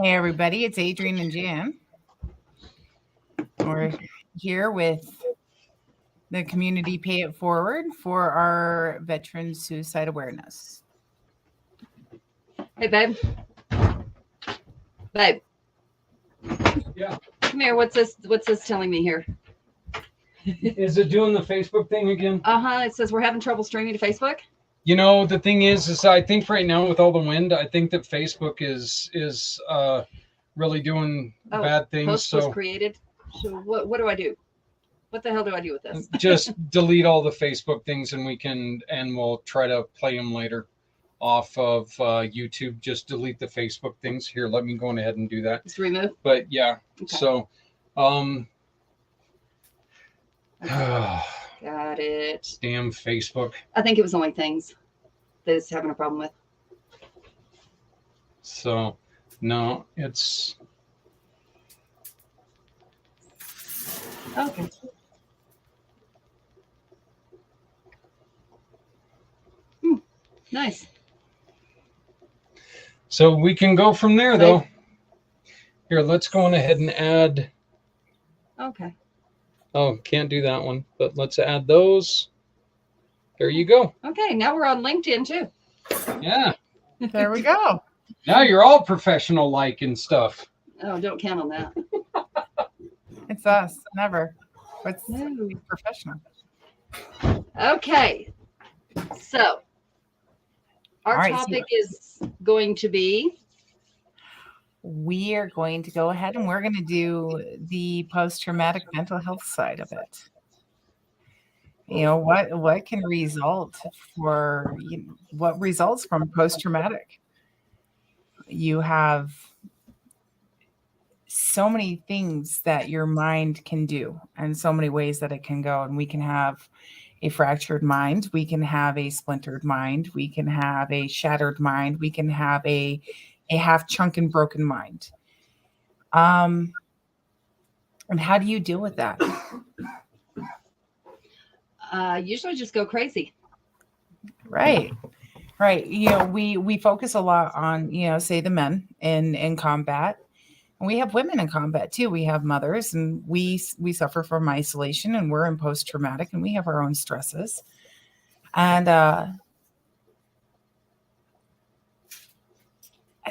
Hey everybody, it's Adrian and Jan. We're here with the community Pay It Forward for our veteran suicide awareness. Hey, babe. Babe. Yeah. Come here. What's this telling me here? Is it doing the Facebook thing again? It says we're having trouble streaming to Facebook. You know, the thing is I think right now with all the wind, I think that Facebook is really doing bad things. Post was created. So what do I do? What the hell do I do with this? Just delete all the Facebook things, and we'll try to play them later off of YouTube. Just delete the Facebook things. Here, let me go ahead and do that. Just remove. But yeah, okay. So Got it. Damn Facebook. I think it was only things that it's having a problem with. So, no, it's... Okay. Nice. So we can go from there, though. Here, let's go on ahead and add... Okay. Oh, can't do that one, but let's add those. There you go. Okay, now we're on LinkedIn too. Yeah. There we go. Now you're all professional-like and stuff. Oh, don't count on that. It's us. Never. It's No. professional. Okay. So, our All right, topic is going to be... We are going to go ahead and we're going to do the post-traumatic mental health side of it. You know, what can result for, what results from post-traumatic? You have so many things that your mind can do and so many ways that it can go. And we can have a fractured mind. We can have a splintered mind. We can have a shattered mind. We can have a half chunk and broken mind. And how do you deal with that? Usually just go crazy. Right. You know, we focus a lot on, say the men in combat. And we have women in combat too. We have mothers, and we suffer from isolation, and we're in post-traumatic, and we have our own stresses. And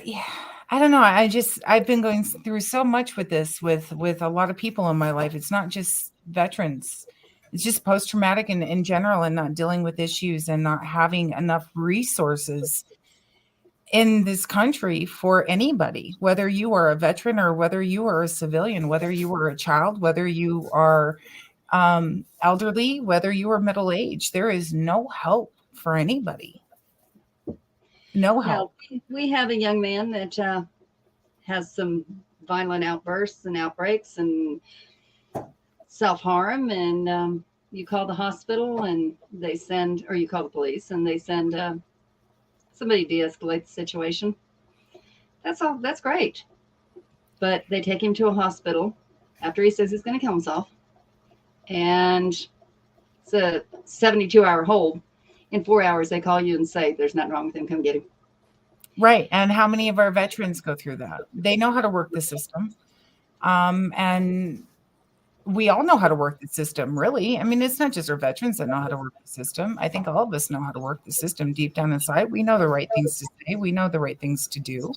yeah, I don't know. I've been going through so much with this, with a lot of people in my life. It's not just veterans. It's just post-traumatic in general, and not dealing with issues and not having enough resources in this country for anybody, whether you are a veteran or whether you are a civilian, whether you are a child, whether you are elderly, whether you are middle-aged. There is no help for anybody. No help. Now, we have a young man that has some violent outbursts and outbreaks and self-harm, and you call the hospital and they send, or you call the police and they send somebody de-escalate the situation. That's all. That's great. But they take him to a hospital after he says he's going to kill himself, and it's a 72-hour hold. In 4 hours, they call you and say, there's nothing wrong with him. Come get him. Right. And how many of our veterans go through that? They know how to work the system. And we all know how to work the system, really. I mean, it's not just our veterans that know how to work the system. I think all of us know how to work the system deep down inside. We know the right things to say. We know the right things to do.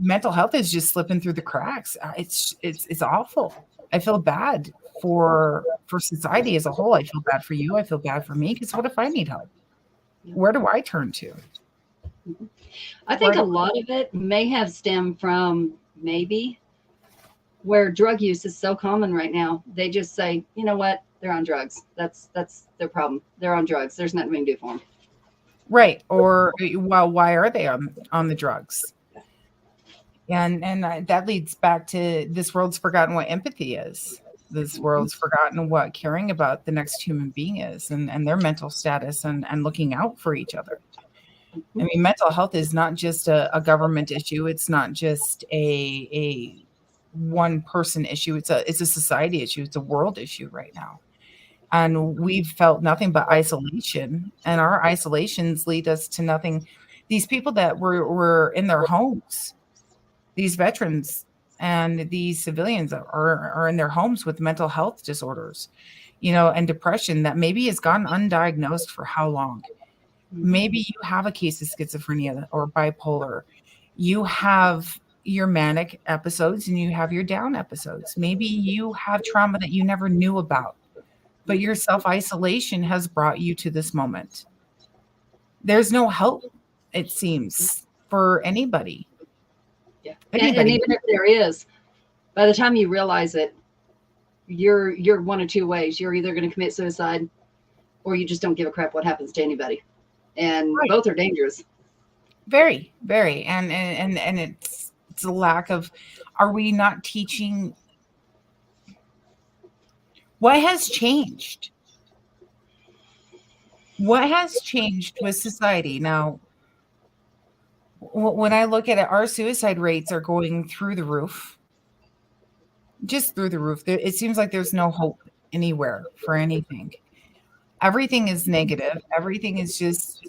Mental health is just slipping through the cracks. It's awful. I feel bad for society as a whole. I feel bad for you. I feel bad for me, because what if I need help? Where do I turn to? I think a lot of it may have stemmed from maybe where drug use is so common right now. They just say, you know what? They're on drugs. That's their problem. They're on drugs. There's nothing we can do for them. Right. Or, well, why are they on the drugs? And that leads back to this world's forgotten what empathy is. This world's forgotten what caring about the next human being is, and their mental status, and looking out for each other. I mean, mental health is not just a government issue. It's not just a one person issue. It's a society issue. It's a world issue right now. And we've felt nothing but isolation, and our isolations lead us to nothing. these people that were in their homes, these veterans and these civilians are in their homes with mental health disorders, and depression that maybe has gone undiagnosed for how long. Maybe you have a case of schizophrenia or bipolar. You have your manic episodes and you have your down episodes. Maybe you have trauma that you never knew about, but your self-isolation has brought you to this moment. There's no hope, it seems, for anybody. Yeah. And Anybody. even if there is, by the time you realize it, you're one of two ways. You're either going to commit suicide or you just don't give a crap what happens to anybody. And Right. both are dangerous. Very, very. And it's a lack of, are we not teaching? What has changed? What has changed with society? Now, when I look at it, our suicide rates are going through the roof, just through the roof. It seems like there's no hope anywhere for anything. Everything is negative. Everything is just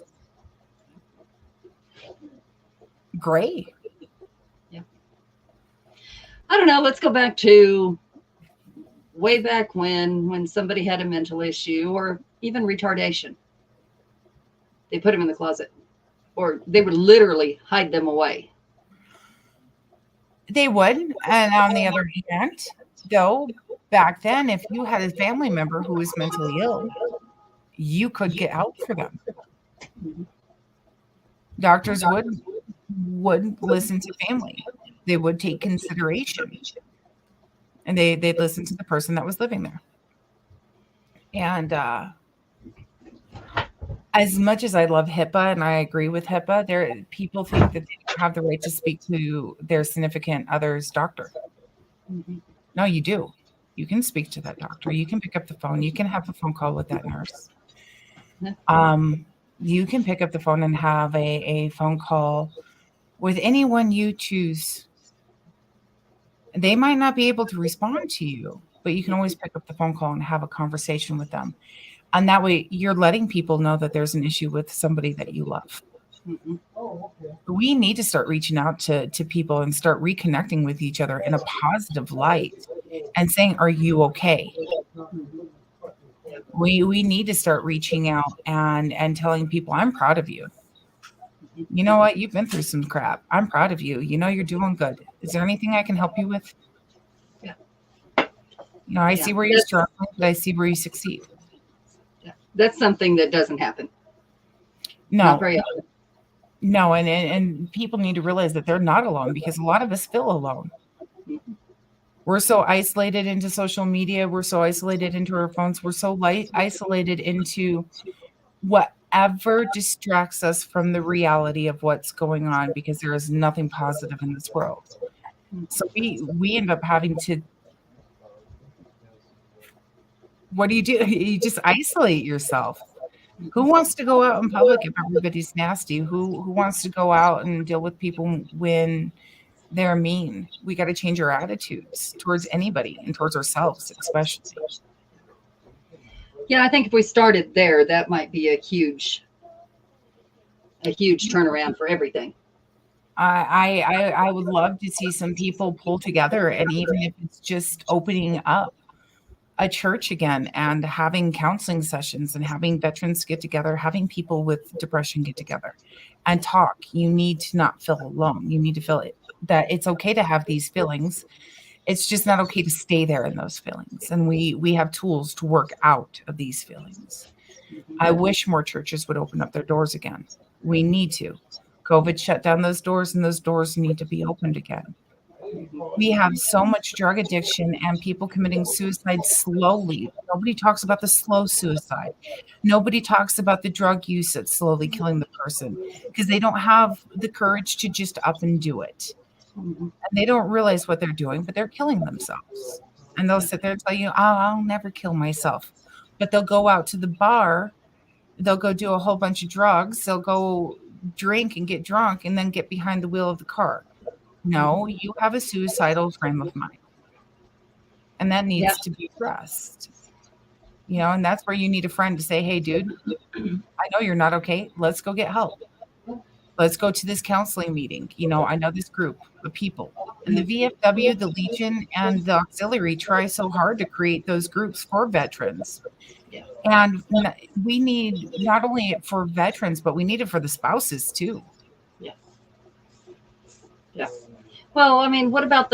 gray. Yeah. I don't know. Let's go back to way back when somebody had a mental issue or even retardation. They put them in the closet, or they would literally hide them away. They would. And on the other hand, though, back then, if you had a family member who was mentally ill, you could get help for them. Doctors would listen to family. They would take consideration. And they'd listen to the person that was living there. And as much as I love HIPAA and I agree with HIPAA, people think that they don't have the right to speak to their significant other's doctor. No, you do. You can speak to that doctor. You can pick up the phone. You can have a phone call with that nurse. You can pick up the phone and have a phone call with anyone you choose. They might not be able to respond to you, but you can always pick up the phone call and have a conversation with them. And that way you're letting people know that there's an issue with somebody that you love. We need to start reaching out to people and start reconnecting with each other in a positive light and saying, are you okay? We need to start reaching out and telling people, I'm proud of you. You know what? You've been through some crap. I'm proud of you. You're doing good. Is there anything I can help you with? Yeah. I see where you're struggling, but I see where you succeed. Yeah. That's something that doesn't happen. No. Not very often. No, and people need to realize that they're not alone, because a lot of us feel alone. We're so isolated into social media. We're so isolated into our phones. We're so isolated into whatever distracts us from the reality of what's going on, because there is nothing positive in this world. So we end up having to, what do? You just isolate yourself. Who wants to go out in public if everybody's nasty? Who wants to go out and deal with people when they're mean? We got to change our attitudes towards anybody and towards ourselves, especially. Yeah, I think if we started there, that might be a huge turnaround for everything. I would love to see some people pull together, and even if it's just opening up a church again and having counseling sessions and having veterans get together, having people with depression get together and talk. You need to not feel alone. You need to feel that it's okay to have these feelings. It's just not okay to stay there in those feelings. And we have tools to work out of these feelings. I wish more churches would open up their doors again. We need to. COVID shut down those doors, and those doors need to be opened again. We have so much drug addiction and people committing suicide slowly. Nobody talks about the slow suicide. Nobody talks about the drug use that's slowly killing the person, because they don't have the courage to just up and do it. And they don't realize what they're doing, but they're killing themselves. And they'll sit there and tell you, oh, I'll never kill myself. But they'll go out to the bar. They'll go do a whole bunch of drugs. They'll go drink and get drunk and then get behind the wheel of the car. No, you have a suicidal frame of mind. And that needs to be addressed. And that's where you need a friend to say, hey, dude, I know you're not okay. Let's go get help. Let's go to this counseling meeting. I know this group of people. And the VFW, the Legion, and the Auxiliary try so hard to create those groups for veterans. Yeah. And we need not only it for veterans, but we need it for the spouses too. Yeah. Yeah. Well, I mean, what about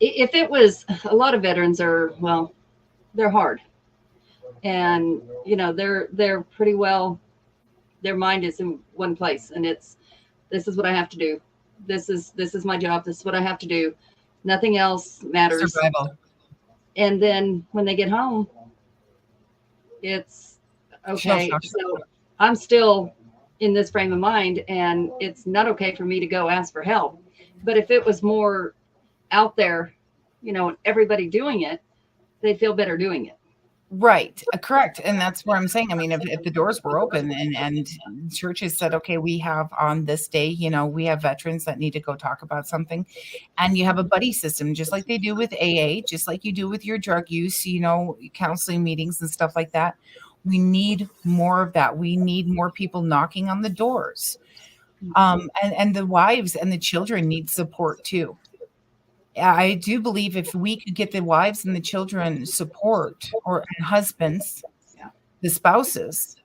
if it was a lot of veterans they're hard, and they're pretty well, their mind is in one place, and this is what I have to do. This is my job. This is what I have to do. Nothing else matters. Survival. And then when they get home, it's okay. So I'm still in this frame of mind, and it's not okay for me to go ask for help. But if it was more out there, everybody doing it, they'd feel better doing it. Right. Correct. And that's what I'm saying. I mean, if the doors were open and churches said, okay, we have on this day, we have veterans that need to go talk about something, and you have a buddy system, just like they do with AA, just like you do with your drug use, counseling meetings and stuff like that. We need more of that. We need more people knocking on the doors. And the wives and the children need support too. I do believe if we could get the wives and the children support, and husbands, the spouses,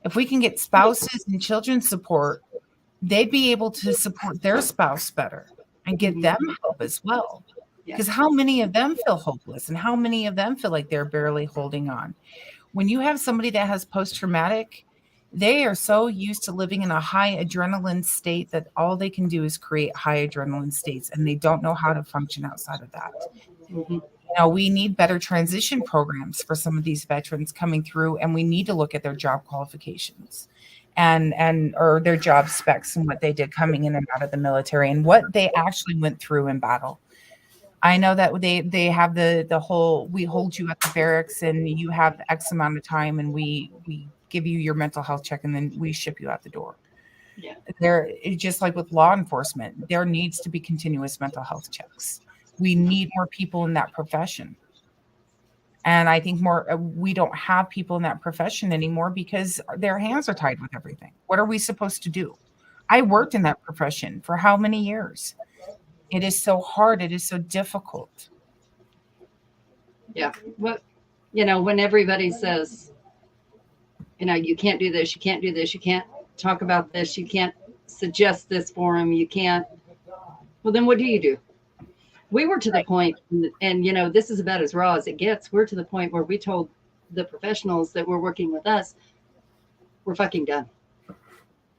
if we can get spouses and children support, they'd be able to support their spouse better and get them help as well. Because how many of them feel hopeless, and how many of them feel like they're barely holding on? When you have somebody that has post-traumatic, they are so used to living in a high adrenaline state that all they can do is create high adrenaline states, and they don't know how to function outside of that. We need better transition programs for some of these veterans coming through, and we need to look at their job qualifications or their job specs and what they did coming in and out of the military and what they actually went through in battle. I know that they have the whole, we hold you at the barracks and you have X amount of time, and we give you your mental health check, and then we ship you out the door. Yeah. Just like with law enforcement, there needs to be continuous mental health checks. We need more people in that profession. And I think we don't have people in that profession anymore because their hands are tied with everything. What are we supposed to do? I worked in that profession for how many years? It is so hard. It is so difficult. Yeah. When everybody says, you can't do this, you can't do this, you can't talk about this, you can't suggest this for him, you can't. Well, then what do you do? We were to the point, and this is about as raw as it gets. We're to the point where we told the professionals that were working with us, we're fucking done.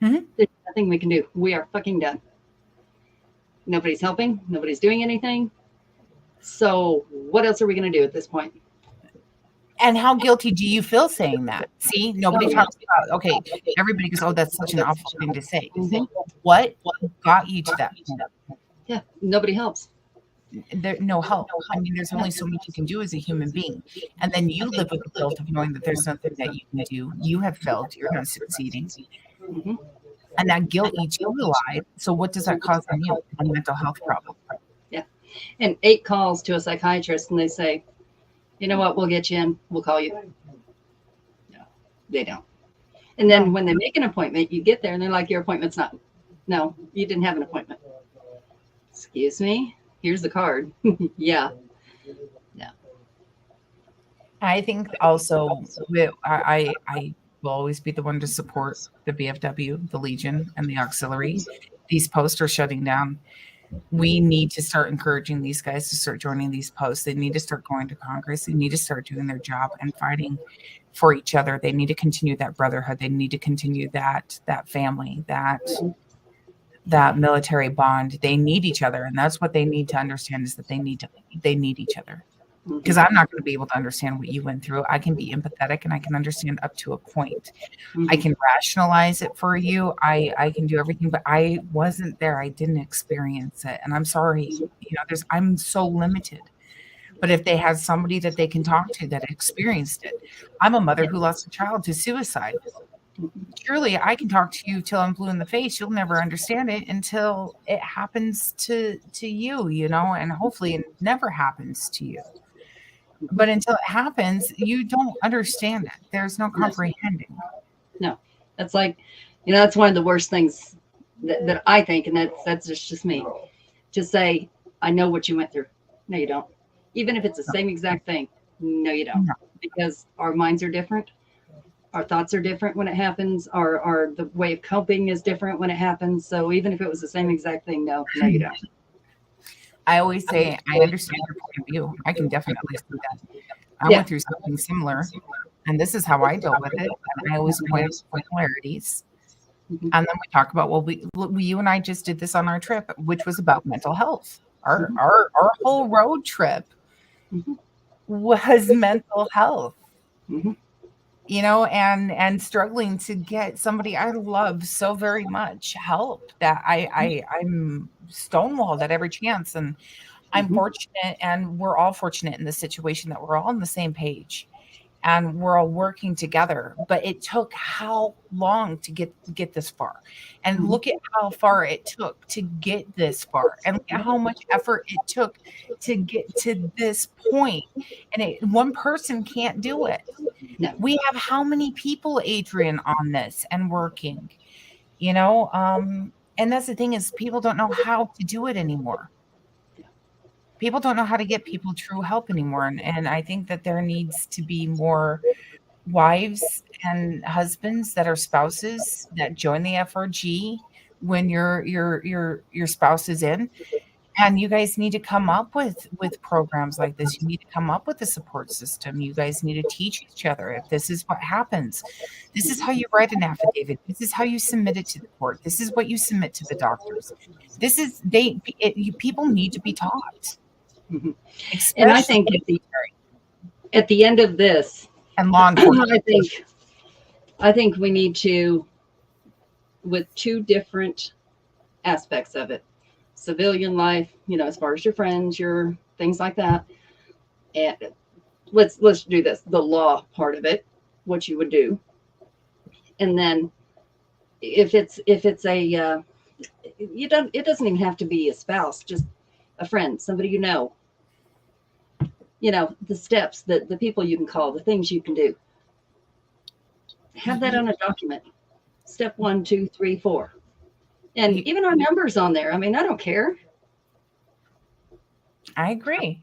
There's nothing we can do. We are fucking done. Nobody's helping. Nobody's doing anything. So what else are we going to do at this point? And how guilty do you feel saying that? See, nobody talks about, okay, everybody goes, oh, that's such an awful thing to say. What got you to that point? Yeah, nobody helps. There's no help. I mean, there's only so much you can do as a human being. And then you live with the guilt of knowing that there's nothing that you can do. You have failed. You're not succeeding. And that guilt eats you alive. So what does that cause in you? A mental health problem. Yeah. And 8 calls to a psychiatrist, and they say, you know what, we'll get you in. We'll call you. No, they don't. And then when they make an appointment, you get there and they're like, your appointment's not. No, you didn't have an appointment. Excuse me? Here's the card. Yeah. No. I think also I will always be the one to support the BFW, the Legion, and the Auxiliary. These posts are shutting down. We need to start encouraging these guys to start joining these posts. They need to start going to Congress. They need to start doing their job and fighting for each other. They need to continue that brotherhood. They need to continue that family, that military bond. They need each other. And that's what they need to understand, is that they need each other. Because I'm not going to be able to understand what you went through. I can be empathetic and I can understand up to a point. I can rationalize it for you. I can do everything, but I wasn't there. I didn't experience it. And I'm sorry, I'm so limited. But if they had somebody that they can talk to that experienced it, I'm a mother who lost a child to suicide. Surely I can talk to you till I'm blue in the face. You'll never understand it until it happens to you, and hopefully it never happens to you. But until it happens, you don't understand it. There's no comprehending. No, that's like That's one of the worst things that I think, and that's just me. To say, I know what you went through. No, you don't. Even if it's the same exact thing. No, you don't. No. Because our minds are different. Our thoughts are different when it happens. Our the way of coping is different when it happens. So even if it was the same exact thing, no, you don't. I always say, I understand your point of view. I can definitely see that. I Yeah. went through something similar, and this is how I dealt with it. And I always point out similarities. Mhm. And then we talk about, well, you and I just did this on our trip, which was about mental health. Our Mhm. our whole road trip Mhm. was mental health, Mhm. and struggling to get somebody I love so very much help, that I'm stonewalled at every chance. And I'm Mhm. fortunate, and we're all fortunate in this situation, that we're all on the same page and we're all working together. But it took how long to get this far, and Mhm. look at how far it took to get this far, and look at how much effort it took to get to this point. And one person can't do it. No. We have how many people, Adrian, on this and working, and that's the thing, is people don't know how to do it anymore. People don't know how to get people true help anymore. And I think that there needs to be more wives and husbands that are spouses that join the FRG when your spouse is in. And you guys need to come up with programs like this. You need to come up with a support system. You guys need to teach each other, if this is what happens, this is how you write an affidavit, this is how you submit it to the court, this is what you submit to the doctors. This is people need to be taught, Mhm. And I especially think at the end of this, and law enforcement. I think we need to, with two different aspects of it, civilian life, as far as your friends, your things like that, and let's do this, the law part of it, what you would do, and then if it's a it doesn't even have to be a spouse, just a friend, somebody the steps, the people you can call, the things you can do, have that on a document. Step 1, 2, 3, 4, and even our numbers on there. I mean, I don't care. I agree.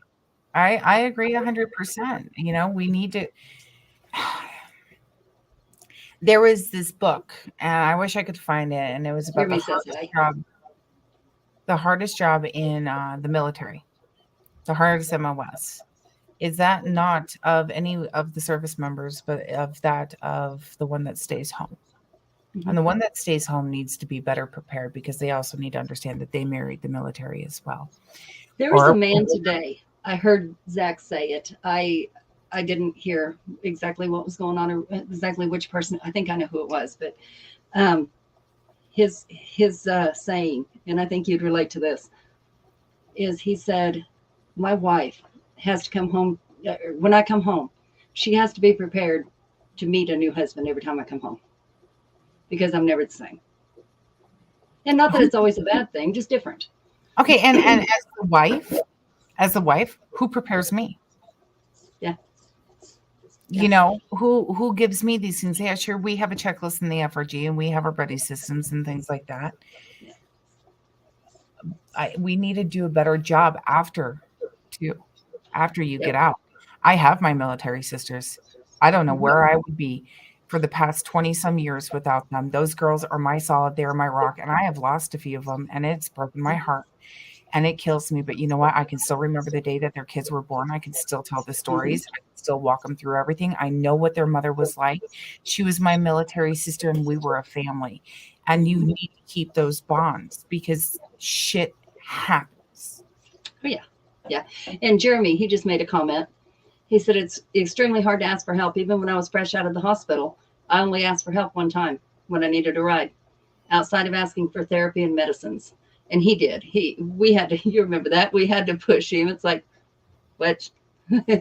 I agree 100%. We need to. There was this book, and I wish I could find it, and it was about Jeremy says hi. The hardest job in the military, the hardest MOS. Is that not of any of the service members, but of the one that stays home? And Mhm. the one that stays home needs to be better prepared, because they also need to understand that they married the military as well. There was a Or man today. I heard Zach say it. I didn't hear exactly what was going on, or exactly which person. I think I know who it was, but um, his saying, and I think you'd relate to this, is he said, "My wife has to come home. When I come home, she has to be prepared to meet a new husband every time I come home, because I'm never the same." And not that it's always a bad thing, just different. okay, and as the wife, who prepares me? Yeah. Who gives me these things? Yeah, sure, we have a checklist in the FRG, and we have our buddy systems and things like that. Yeah. We need to do a better job after you get out. I have my military sisters. I don't know Mhm. where I would be for the past 20 some years without them. Those girls are my solid, they're my rock, and I have lost a few of them, and it's broken my heart. And it kills me. But you know what? I can still remember the day that their kids were born. I can still tell the Mhm. stories. I can still walk them through everything. I know what their mother was like. She was my military sister, and we were a family. And you need to keep those bonds, because shit happens. Oh, yeah. Yeah. And Jeremy, he just made a comment. He said, "It's extremely hard to ask for help. Even when I was fresh out of the hospital, I only asked for help one time when I needed a ride, outside of asking for therapy and medicines." And he did. We had to, you remember that? We had to push him. It's like, what?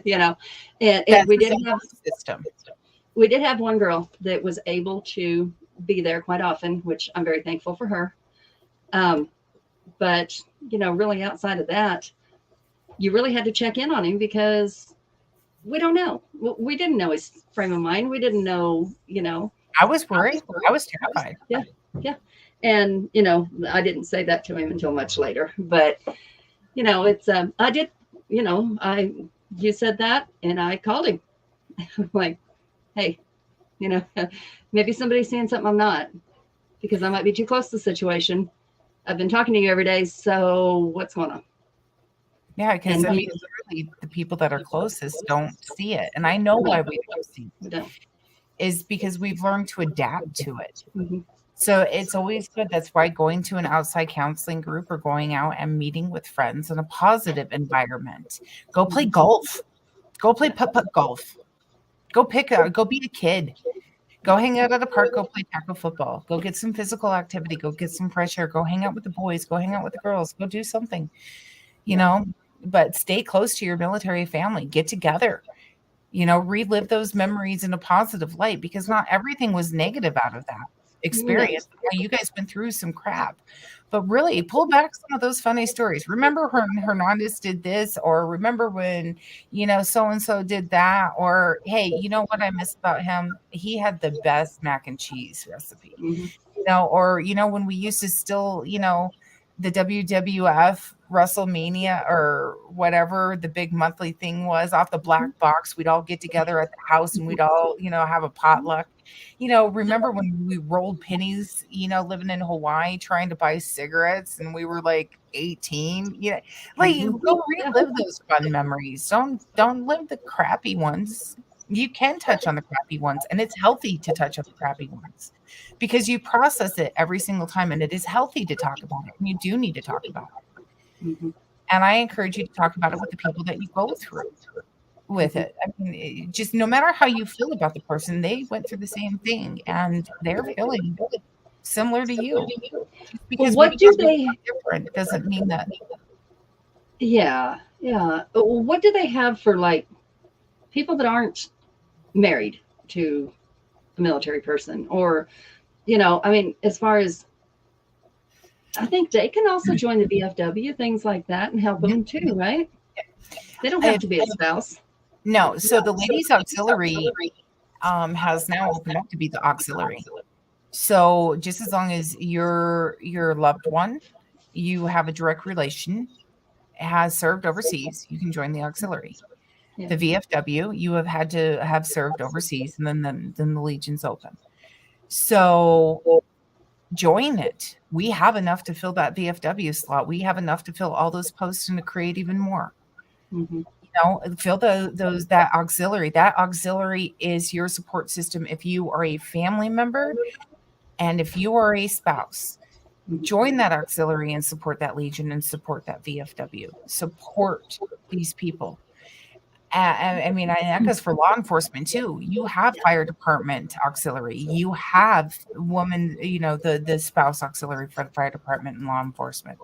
you know, and That's we the did have, support system. one girl that was able to be there quite often, which I'm very thankful for her. Um, but, really outside of that, you really had to check in on him, because we don't know. We didn't know his frame of mind. We didn't know, I was worried. I was terrified. Yeah. And, you know, I didn't say that to him until much later, but, you know, it's, I did, you know, you said that and I called him like, hey, you know, maybe somebody's seeing something I'm not, because I might be too close to the situation. I've been talking to you every day. So what's going on? Yeah, because I mean, literally, the people that are closest don't see it, and I know why we don't see it. Is because we've learned to adapt to it. Mm-hmm. So it's always good. That's why going to an outside counseling group or going out and meeting with friends in a positive environment. Go play golf. Go play putt-putt golf. Go be a kid. Go hang out at a park. Go play tackle football. Go get some physical activity. Go get some fresh air. Go hang out with the boys. Go hang out with the girls. Go do something, you know, but stay close to your military family. Get together, you know, relive those memories in a positive light, because not everything was negative out of that experience. No. You guys went through some crap, but really pull back some of those funny stories. Remember when Hernandez did this, or remember when, you know, so-and-so did that, or, hey, you know what I miss about him? He had the best mac and cheese recipe, you know, or, you know, when we used to still, you know, the WWF WrestleMania or whatever the big monthly thing was off the black box, we'd all get together at the house and we'd all, you know, have a potluck. You know, remember when we rolled pennies, you know, living in Hawaii trying to buy cigarettes and we were like 18, you know, like go relive those fun memories. Don't live the crappy ones. You can touch on the crappy ones, and it's healthy to touch on the crappy ones because you process it every single time, and it is healthy to talk about it, and you do need to talk about it. And I encourage you to talk about it with the people that you go through with it. I mean, just no matter how you feel about the person, they went through the same thing and they're feeling similar to you. Just because what do they different doesn't mean that. Yeah. What do they have for like people that aren't married to a military person, or, you know, I mean, as far as I think they can also join the VFW, things like that, and help them too, right? They don't have to be a spouse. No. So the ladies auxiliary has now opened up to be the auxiliary. So just as long as your loved one, you have a direct relation, has served overseas, you can join the auxiliary. The VFW, you have had to have served overseas, and then the Legion's open. So join it. We have enough to fill that VFW slot. We have enough to fill all those posts and to create even more. You know, fill that auxiliary. That auxiliary is your support system. If you are a family member and if you are a spouse, join that auxiliary and support that Legion and support that VFW. Support these people. I mean, that goes for law enforcement too. You have fire department auxiliary. You have woman, you know, the spouse auxiliary for the fire department and law enforcement.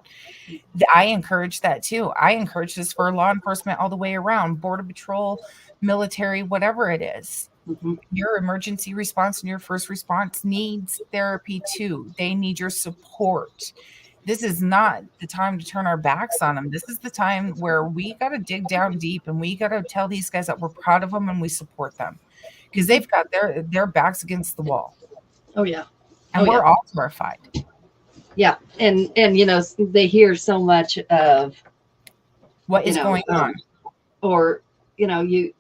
I encourage that too. I encourage this for law enforcement all the way around, border patrol, military, whatever it is. Your emergency response and your first response needs therapy too. They need your support. This is not the time to turn our backs on them. This is the time where we got to dig down deep and we got to tell these guys that we're proud of them and we support them because they've got their backs against the wall. Oh yeah. And we're all terrified. Yeah. And, you know, they hear so much of what is going on, or, you know, you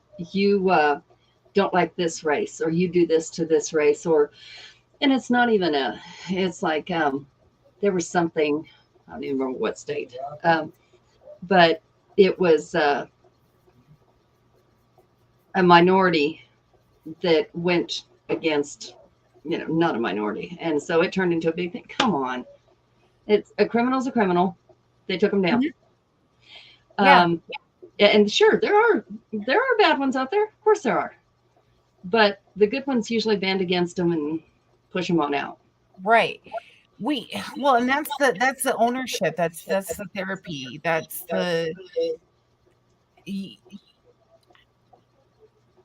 don't like this race, or you do this to this race, or, and it's not even it's like, there was something, I don't even remember what state, but it was a minority that went against, you know, not a minority. And so it turned into a big thing. Come on. It's a criminal's a criminal. They took him down. And sure, there are bad ones out there. Of course there are. But the good ones usually band against them and push them on out. Right. And that's the ownership. That's the therapy. That's the.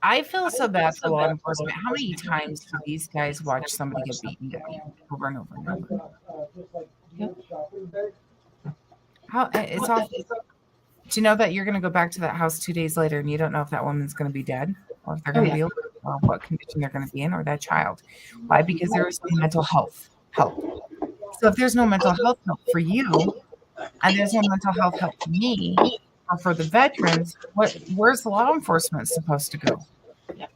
I feel so bad for law enforcement. How many times do these guys watch somebody get beaten down over and over and over? It's awful. Do you know that you're going to go back to that house 2 days later and you don't know if that woman's going to be dead or if they're going to be alive or what condition situation they're going to be in, or that child. Why? Because there is no mental health help. So if there's no mental health help for you, and there's no mental health help for me, or for the veterans, where's the law enforcement supposed to go? Yeah.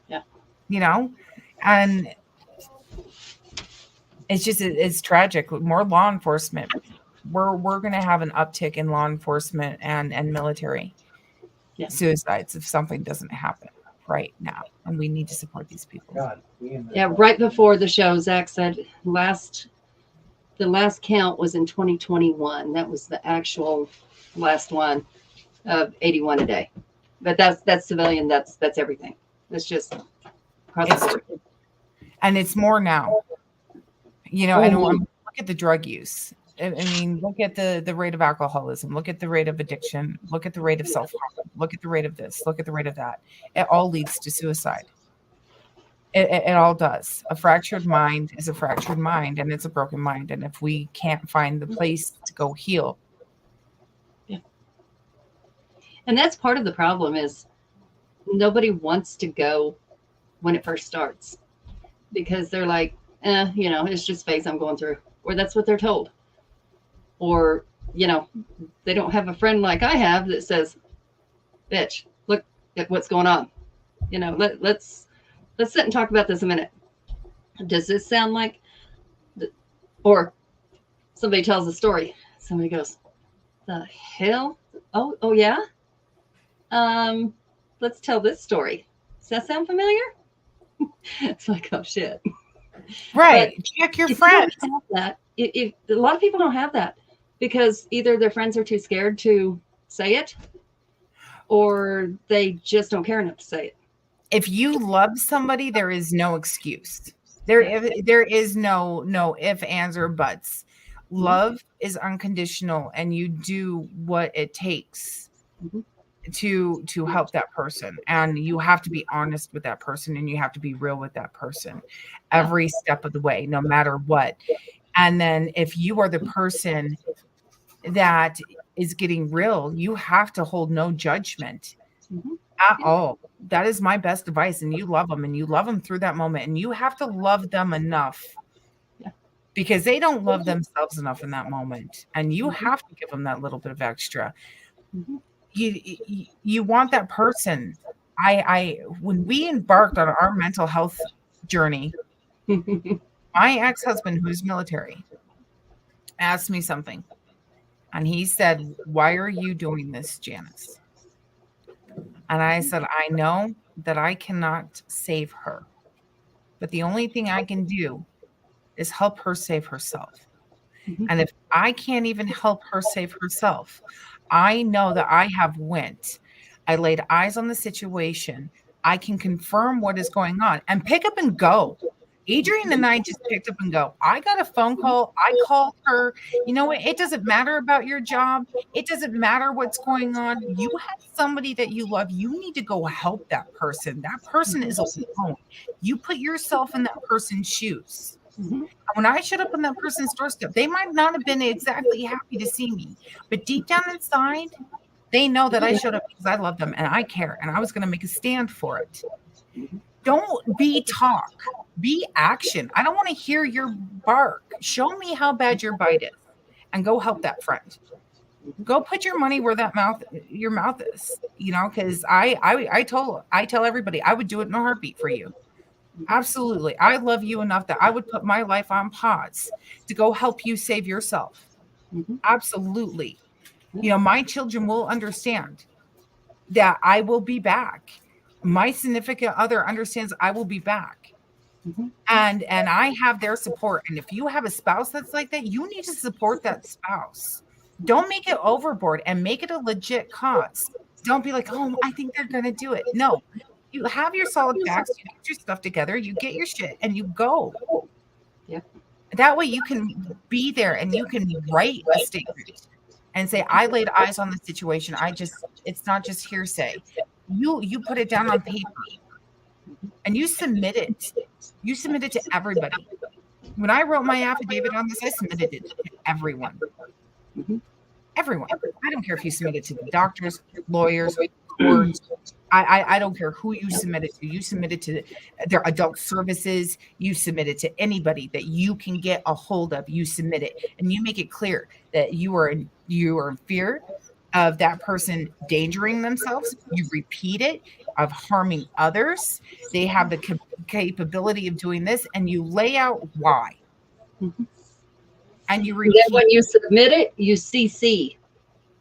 Yeah. You know, and it's tragic. More law enforcement. We're going to have an uptick in law enforcement and military suicides if something doesn't happen right now, and we need to support these people. Yeah, right before the show, Zach said the last count was in 2021. That was the actual last one of 81 a day. But that's civilian. That's everything. That's just across the board. And it's more now. You know, and look at the drug use. I mean, look at the rate of alcoholism. Look at the rate of addiction. Look at the rate of self-harm. Look at the rate of this. Look at the rate of that. It all leads to suicide. It all does. A fractured mind is a fractured mind, and it's a broken mind. And if we can't find the place to go heal. Yeah. And that's part of the problem is nobody wants to go when it first starts because they're like, you know, it's just phase I'm going through, or that's what they're told. Or, you know, they don't have a friend like I have that says, bitch, look at what's going on. You know, let's sit and talk about this a minute. Does this sound like, or somebody tells a story. Somebody goes, the hell? Oh yeah. Let's tell this story. Does that sound familiar? It's like, oh shit. Right. But check your friends. If a lot of people don't have that because either their friends are too scared to say it or they just don't care enough to say it. If you love somebody, there is no excuse. There is no if, ands, or buts. Love is unconditional, and you do what it takes to help that person. And you have to be honest with that person, and you have to be real with that person every step of the way, no matter what. And then if you are the person that is getting real, you have to hold no judgment at all. That is my best advice. And you love them, and you love them through that moment, and you have to love them enough because they don't love themselves enough in that moment. And you have to give them that little bit of extra. You want that person. When we embarked on our mental health journey, my ex-husband, who's military, asked me something. And he said, "Why are you doing this, Janice?" And I said, "I know that I cannot save her, but the only thing I can do is help her save herself. And if I can't even help her save herself, I know that I laid eyes on the situation. I can confirm what is going on and pick up and go." Adrian and I just picked up and go. I got a phone call. I called her. You know what? It doesn't matter about your job. It doesn't matter what's going on. You have somebody that you love. You need to go help that person. That person is alone. You put yourself in that person's shoes. When I showed up on that person's doorstep, they might not have been exactly happy to see me, but deep down inside, they know that I showed up because I love them and I care, and I was going to make a stand for it. Don't be talk, be action. I don't want to hear your bark. Show me how bad your bite is and go help that friend. Go put your money where your mouth is, you know, because I tell everybody I would do it in a heartbeat for you. Absolutely. I love you enough that I would put my life on pause to go help you save yourself. Absolutely. You know, my children will understand that I will be back. My significant other understands I will be back. And I have their support. And if you have a spouse that's like that, you need to support that spouse. Don't make it overboard and make it a legit cause. Don't be like, oh, I think they're going to do it. No, you have your solid facts, you get your stuff together, you get your shit, and you go. That way you can be there and you can write a statement and say, I laid eyes on the situation. It's not just hearsay. You put it down on paper and you submit it. You submit it to everybody. When I wrote my affidavit on this, I submitted it to everyone. Everyone. I don't care if you submit it to the doctors, lawyers, courts. I don't care who you submit it to. You submit it to their adult services. You submit it to anybody that you can get a hold of. You submit it, and you make it clear that you are in fear of that person endangering themselves. You repeat it, of harming others. They have the capability of doing this, and you lay out why, Mhm. and you Then repeat. when you submit it, you CC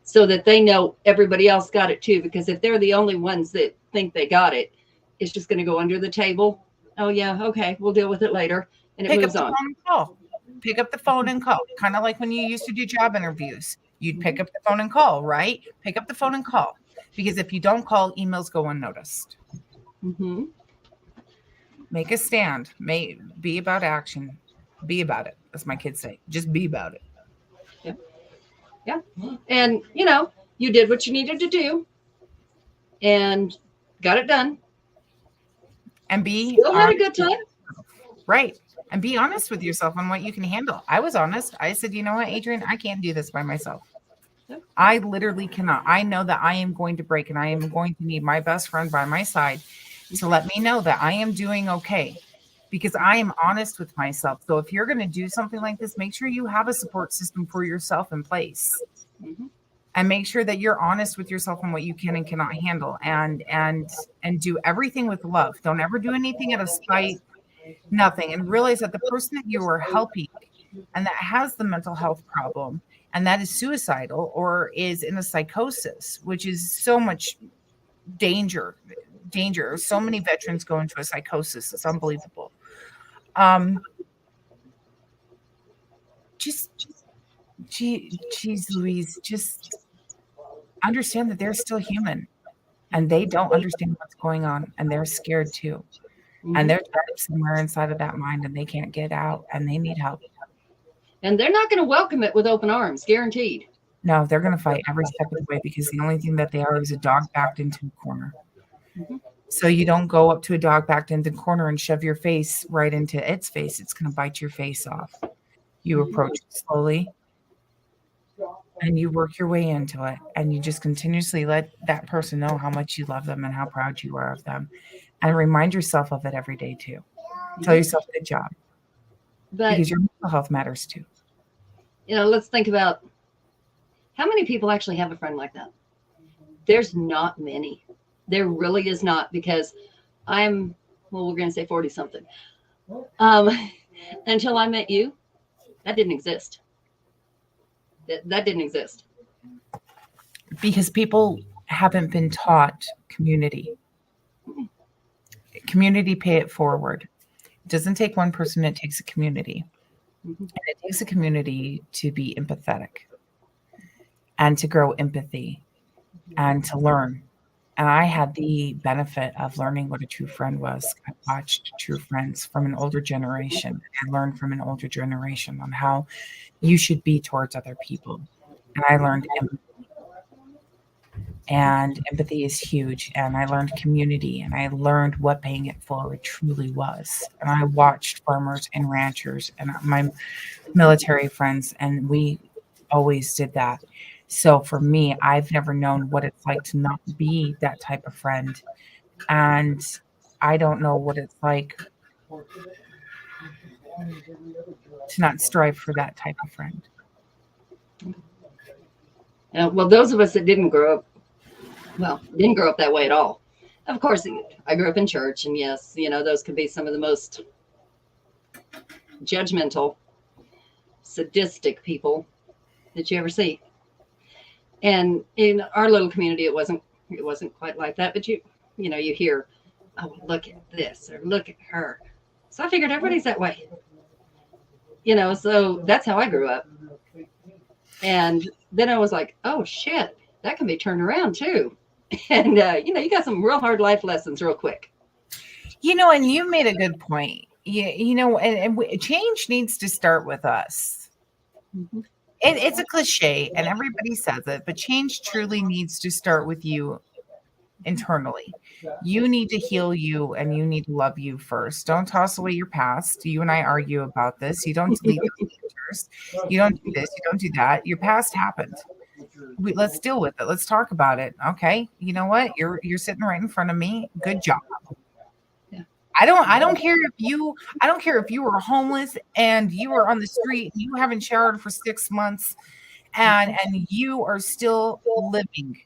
so that they know everybody else got it too. Because if they're the only ones that think they got it, it's just going to go under the table. Oh yeah, okay, we'll deal with it later, and it Pick up moves the on. phone and call. Pick up the phone and call. Kind of like when you used to do job interviews. You'd pick up the phone and call, right? Pick up the phone and call. Because if you don't call, emails go unnoticed. Mm-hmm. Make a stand. Be about action. Be about it. As my kids say. Just be about it. Yeah. And you did what you needed to do and got it done. And be Still had a good time. right. And be honest with yourself on what you can handle. I was honest. I said, you know what, Adrian, I can't do this by myself. Yep. I literally cannot. I know that I am going to break, and I am going to need my best friend by my side to let me know that I am doing okay, because I am honest with myself. So if you're going to do something like this, make sure you have a support system for yourself in place. Mm-hmm. And make sure that you're honest with yourself on what you can and cannot handle, and do everything with love. Don't ever do anything out of spite, nothing. And realize that the person that you are helping and that has the mental health problem and that is suicidal or is in a psychosis, which is so much danger. So many veterans go into a psychosis. It's unbelievable. Geez, Louise, just understand that they're still human and they don't understand what's going on, and they're scared too. Mm-hmm. And they're trapped somewhere inside of that mind and they can't get out, and they need help. And they're not going to welcome it with open arms, guaranteed. No, they're going to fight every step of the way, because the only thing that they are is a dog backed into a corner. Mm-hmm. So you don't go up to a dog backed into the corner and shove your face right into its face. It's going to bite your face off. You approach it slowly and you work your way into it, and you just continuously let that person know how much you love them and how proud you are of them, and remind yourself of it every day too. Tell yourself, good job, But because your mental health matters too. let's think about how many people actually have a friend like that. There's not many. There really is not, because we're going to say 40 something. Until I met you, that didn't exist. That didn't exist. Because people haven't been taught community. Community, pay it forward. It doesn't take one person, it takes a community. Mm-hmm. And it takes a community to be empathetic and to grow empathy and to learn. And I had the benefit of learning what a true friend was. I watched true friends from an older generation. I learned from an older generation on how you should be towards other people. And I learned empathy. And empathy is huge. And I learned community, and I learned what paying it forward truly was. And I watched farmers and ranchers and my military friends, and we always did that. So for me, I've never known what it's like to not be that type of friend. And I don't know what it's like to not strive for that type of friend. Well, those of us that didn't grow up that way at all. Of course, I grew up in church, and yes, those could be some of the most judgmental, sadistic people that you ever see. And in our little community, it wasn't quite like that. But you hear, oh, look at this or look at her. So I figured everybody's that way. So that's how I grew up. And then I was like, oh shit, that can be turned around too. And you got some real hard life lessons real quick. And you made a good point. And change needs to start with us. Mm-hmm. It's a cliche and everybody says it, but change truly needs to start with you internally. You need to heal you, and you need to love you first. Don't toss away your past. You and I argue about this. You don't delete the pictures. You don't do this. You don't do that. Your past happened. let's deal with it. Let's talk about it. Okay. You know what? You're sitting right in front of me. Good job. Yeah. I don't care if you were homeless and you were on the street and you haven't showered for 6 months and you are still living.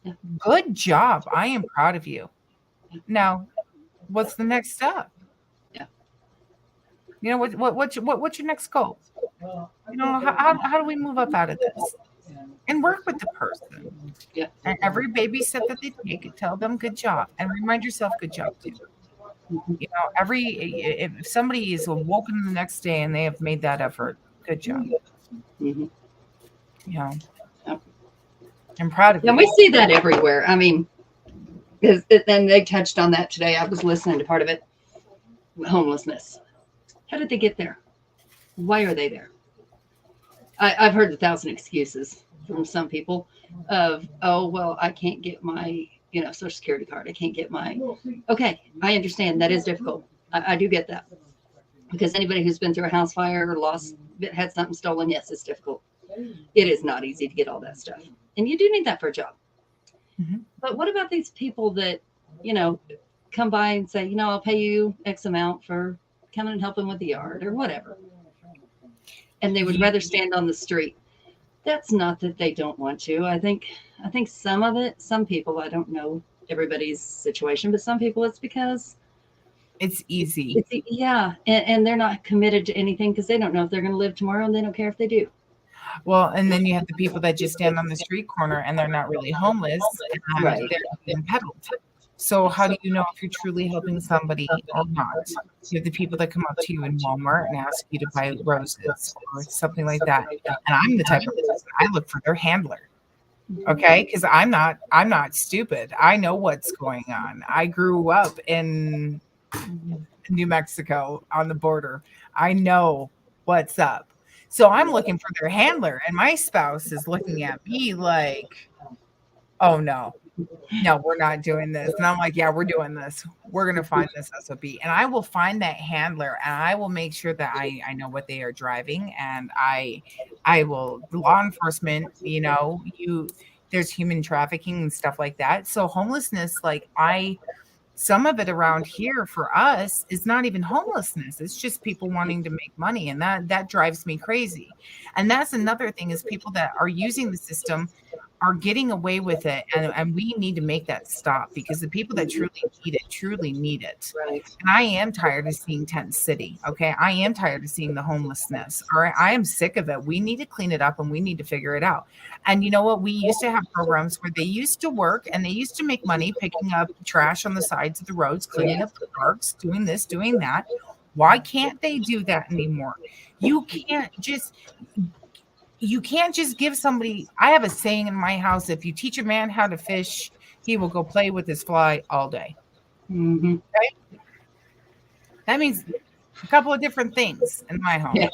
Yeah. Good job. I am proud of you. Now, what's the next step? Yeah. You know what's your next goal? You know, how do we move up out of this? And work with the person. Yeah. And every baby step that they take, tell them good job and remind yourself good job too. Mhm. You know, if somebody is awoken the next day and they have made that effort, good job. Mhm. You know, Yep. I'm proud of you. And we see that everywhere. I mean, and they touched on that today. I was listening to part of it. Homelessness. How did they get there? Why are they there? I've heard 1,000 excuses from some people of, oh, well, I can't get my, Social Security card. I can't get my, okay, I understand that is difficult. I do get that. Because anybody who's been through a house fire or had something stolen, yes, it's difficult. It is not easy to get all that stuff. And you do need that for a job. Mhm. But what about these people that, come by and say, I'll pay you X amount for coming and helping with the yard or whatever. And they would rather stand on the street. That's not that they don't want to. I think some people, I don't know everybody's situation, but some people it's because It's easy. and they're not committed to anything because they don't know if they're going to live tomorrow and they don't care if they do. Well, and then you have the people that just stand on the street corner and they're not really homeless and Right. they're being peddled. So how do you know if you're truly helping somebody or not? You have the people that come up to you in Walmart and ask you to buy roses or something like that. And I'm the type of person, I look for their handler. Okay, because I'm not stupid. I know what's going on. I grew up in New Mexico on the border. I know what's up. So I'm looking for their handler, and my spouse is looking at me like, oh no, we're not doing this. And I'm like, yeah, we're doing this. We're going to find this SOB. And I will find that handler and I will make sure that I know what they are driving. And I will, law enforcement, there's human trafficking and stuff like that. So homelessness, some of it around here for us is not even homelessness. It's just people wanting to make money. And that drives me crazy. And that's another thing is people that are using the system are getting away with it. And we need to make that stop because the people that truly need it. Right. And I am tired of seeing tent city. Okay. I am tired of seeing the homelessness. All right. I am sick of it. We need to clean it up and we need to figure it out. And you know what? We used to have programs where they used to work and they used to make money picking up trash on the sides of the roads, cleaning up the parks, doing this, doing that. Why can't they do that anymore? You can't just give somebody. I have a saying in my house: if you teach a man how to fish, he will go play with his fly all day. Mm-hmm. Okay? That means a couple of different things in my home. Yeah.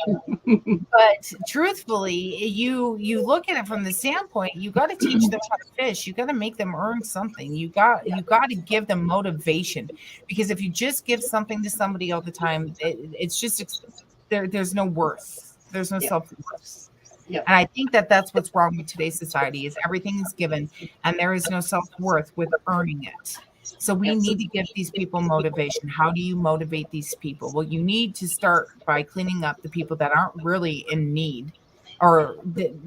But truthfully, you look at it from the standpoint, you got to teach them how to fish. You got to make them earn something. You got to give them motivation, because if you just give something to somebody all the time, it's just there's no worth. There's no self-worth. Yep. And I think that that's what's wrong with today's society is everything is given and there is no self-worth with earning it. So we need to give these people motivation. How do you motivate these people? Well, you need to start by cleaning up the people that aren't really in need, or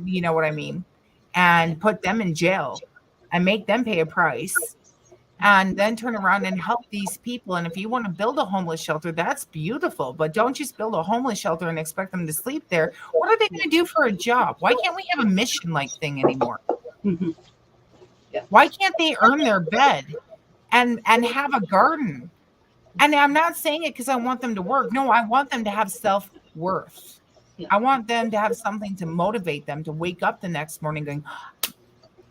you know what I mean, and put them in jail and make them pay a price. And then turn around and help these people. And if you want to build a homeless shelter, that's beautiful. But don't just build a homeless shelter and expect them to sleep there. What are they going to do for a job? Why can't we have a mission-like thing anymore? Mm-hmm. Yeah. Why can't they earn their bed and have a garden? And I'm not saying it because I want them to work. No, I want them to have self-worth. Yeah. I want them to have something to motivate them to wake up the next morning going,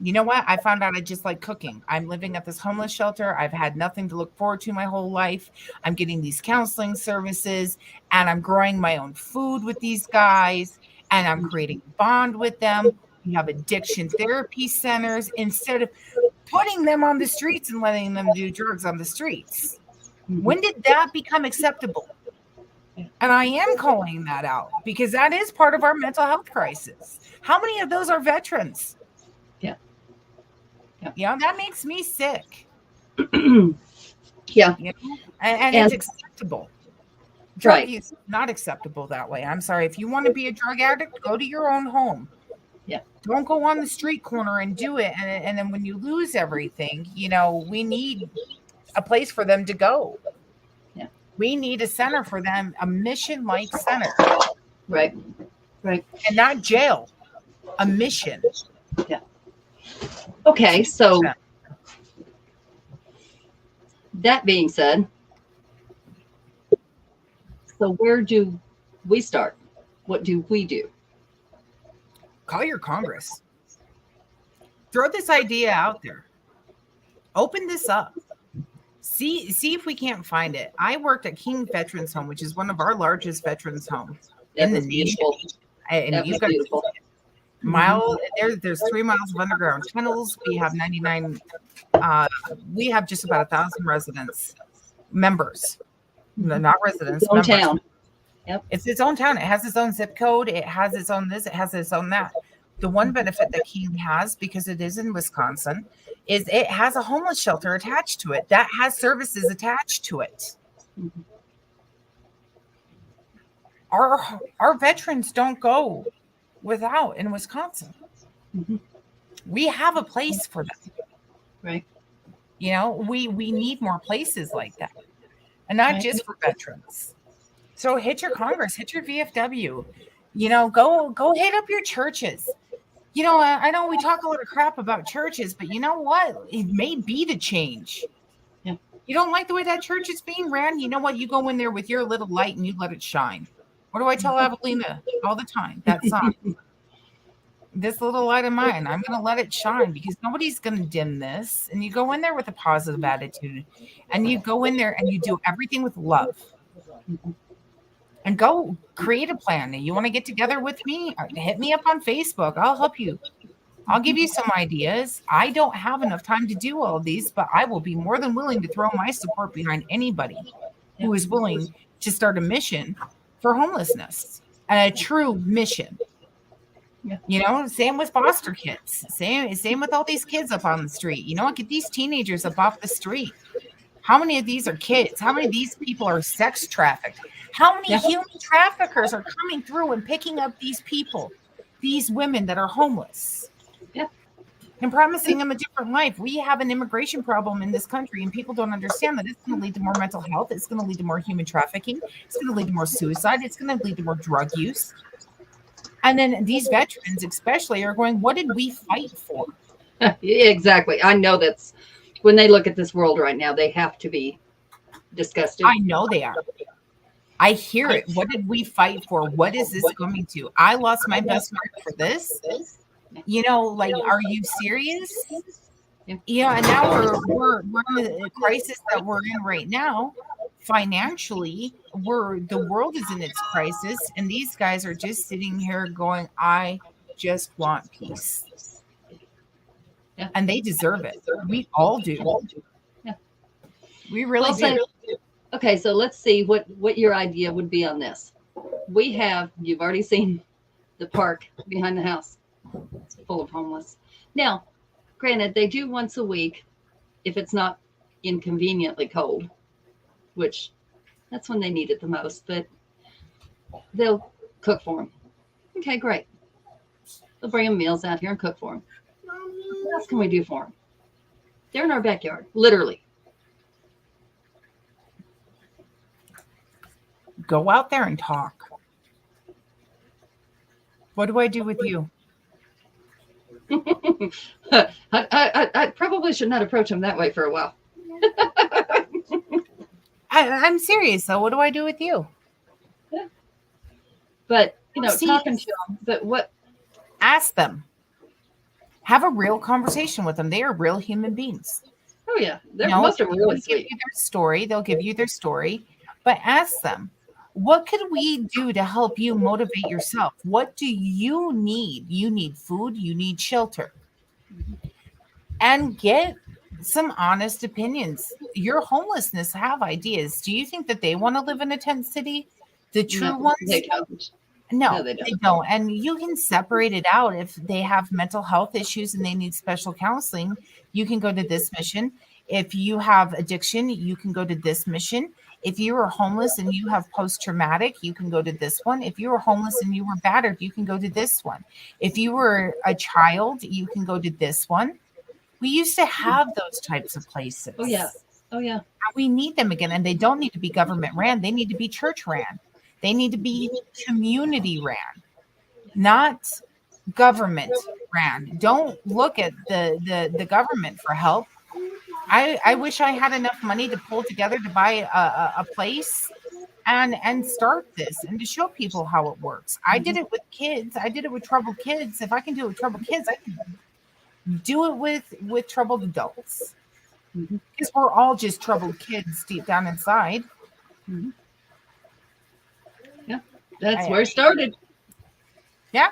you know what? I found out I just like cooking. I'm living at this homeless shelter. I've had nothing to look forward to my whole life. I'm getting these counseling services and I'm growing my own food with these guys and I'm creating a bond with them. We have addiction therapy centers instead of putting them on the streets and letting them do drugs on the streets. Mm-hmm. When did that become acceptable? And I am calling that out because that is part of our mental health crisis. How many of those are veterans? You know, that makes me sick. Yeah. You know? And And- it's acceptable. Drug Right. use is not acceptable that way. I'm sorry. If you want to be a drug addict, go to your own home. Yeah. Don't go on the street corner and do it. And then when you lose everything, you know, we need a place for them to go. Yeah. We need a center for them, a mission-like center. Right. Right. And not jail. A mission. Okay. So that being said, so where do we start? What do we do? Call your Congress. Throw this idea out there. Open this up. See if we can't find it. I worked at King Veterans Home, which is one of our largest veterans homes That in the was nation. beautiful. And That you've was got beautiful. there's 3 miles of underground tunnels. We have 99. We have just about 1,000 residents, members, not residents. Its own members. town. It's its own town. It has its own zip code. It has its own this. It has its own that. The one benefit that Keene has, because it is in Wisconsin, is it has a homeless shelter attached to it that has services attached to it. Mhm. Our veterans don't go without in Wisconsin. Mhm. We have a place for them. Right. You know, we need more places like that, and not Right. just for veterans. So hit your Congress, hit your VFW. You know, go hit up your churches. You know, I know we talk a lot of crap about churches, but you know what? It may be the change. Yeah. You don't like the way that church is being ran? You know what? You go in there with your little light and you let it shine. What do I tell Evelina all the time? That song. This little light of mine, I'm going to let it shine because nobody's going to dim this. And you go in there with a positive attitude, and you go in there and you do everything with love. And go create a plan. You want to get together with me? Hit me up on Facebook. I'll help you. I'll give you some ideas. I don't have enough time to do all of these, but I will be more than willing to throw my support behind anybody who is willing to start a mission for homelessness, and a true mission. Yeah. You know, same with foster kids. Same with all these kids up on the street. You know what? Get these teenagers up off the street. How many of these are kids? How many of these people are sex trafficked? How many human traffickers are coming through and picking up these people, these women that are homeless? Yeah. And promising them a different life. We have an immigration problem in this country, and people don't understand that it's going to lead to more mental health. It's going to lead to more human trafficking. It's going to lead to more suicide. It's going to lead to more drug use. And then these veterans especially are going, what did we fight for? Yeah, exactly. I know that's when they look at this world right now, they have to be disgusted. I know they are. I hear it. What did we fight for? What is this going to? I lost my best friend for this. You know, like, are you serious? Yeah, and now we're in the crisis that we're in right now. Financially, the world is in its crisis, and these guys are just sitting here going, I just want peace. Yeah. And they deserve it. We all do. Yeah. We really do. Okay, so let's see what your idea would be on this. You've already seen the park behind the house. It's full of homeless. Now, granted, they do once a week if it's not inconveniently cold, which that's when they need it the most, but they'll cook for them. Okay, great. They'll bring them meals out here and cook for them. What else can we do for them? They're in our backyard, literally. Go out there and talk. What do I do with you? I probably should not approach them that way for a while. I'm serious though. What do I do with you? But See, talking to them. But what? Ask them. Have a real conversation with them. They are real human beings. Oh yeah, Most most of them are really give sweet. you their story. They'll give you their story, but ask them, what could we do to help you motivate yourself? What do you need? You need food. You need shelter. And get some honest opinions. Your homelessness have ideas. Do you think that they want to live in a tent city? The true No, ones? they don't. No, No, they they don't. don't. And you can separate it out. If they have mental health issues and they need special counseling, you can go to this mission. If you have addiction, you can go to this mission. If you are homeless and you have post traumatic, you can go to this one. If you were homeless and you were battered, you can go to this one. If you were a child, you can go to this one. We used to have those types of places. Oh yeah. Oh yeah. We need them again, and they don't need to be government ran. They need to be church ran. They need to be community ran, not government ran. Don't look at the government for help. I wish I had enough money to pull together to buy a place and start this and to show people how it works. I did it with kids. I did it with troubled kids. If I can do it with troubled kids, I can do it with troubled adults. Mhm. Because we're all just troubled kids deep down inside. Yeah. That's where it started. Yeah,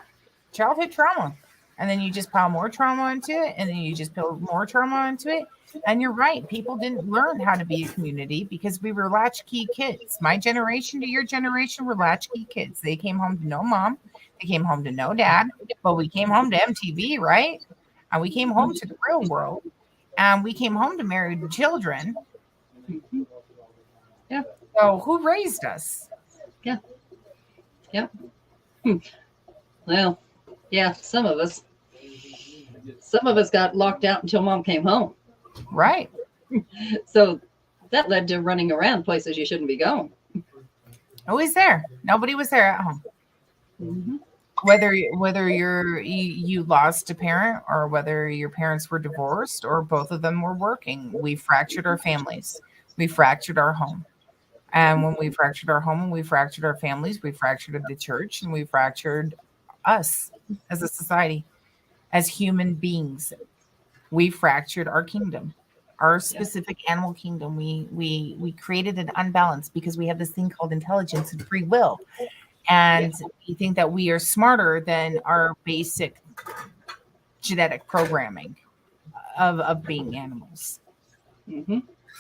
childhood trauma. And then you just pile more trauma into it, and then you just pile more trauma into it. And you're right. People didn't learn how to be a community because we were latchkey kids. My generation to your generation were latchkey kids. They came home to no mom. They came home to no dad. But we came home to MTV, right? And we came home to the real world. And we came home to married children. Mhm. Yeah. So who raised us? Yeah. Well, yeah, some of us got locked out until mom came home. Right. So that led to running around places you shouldn't be going. Who was there? Nobody was there at home. Mm-hmm. Whether you lost a parent or whether your parents were divorced or both of them were working, we fractured our families. We fractured our home. And when we fractured our home and we fractured our families, we fractured the church and we fractured us as a society, as human beings. We fractured our kingdom, our specific animal kingdom. We created an unbalance because we have this thing called intelligence and free will. And we think that we are smarter than our basic genetic programming of being animals. Mm-hmm.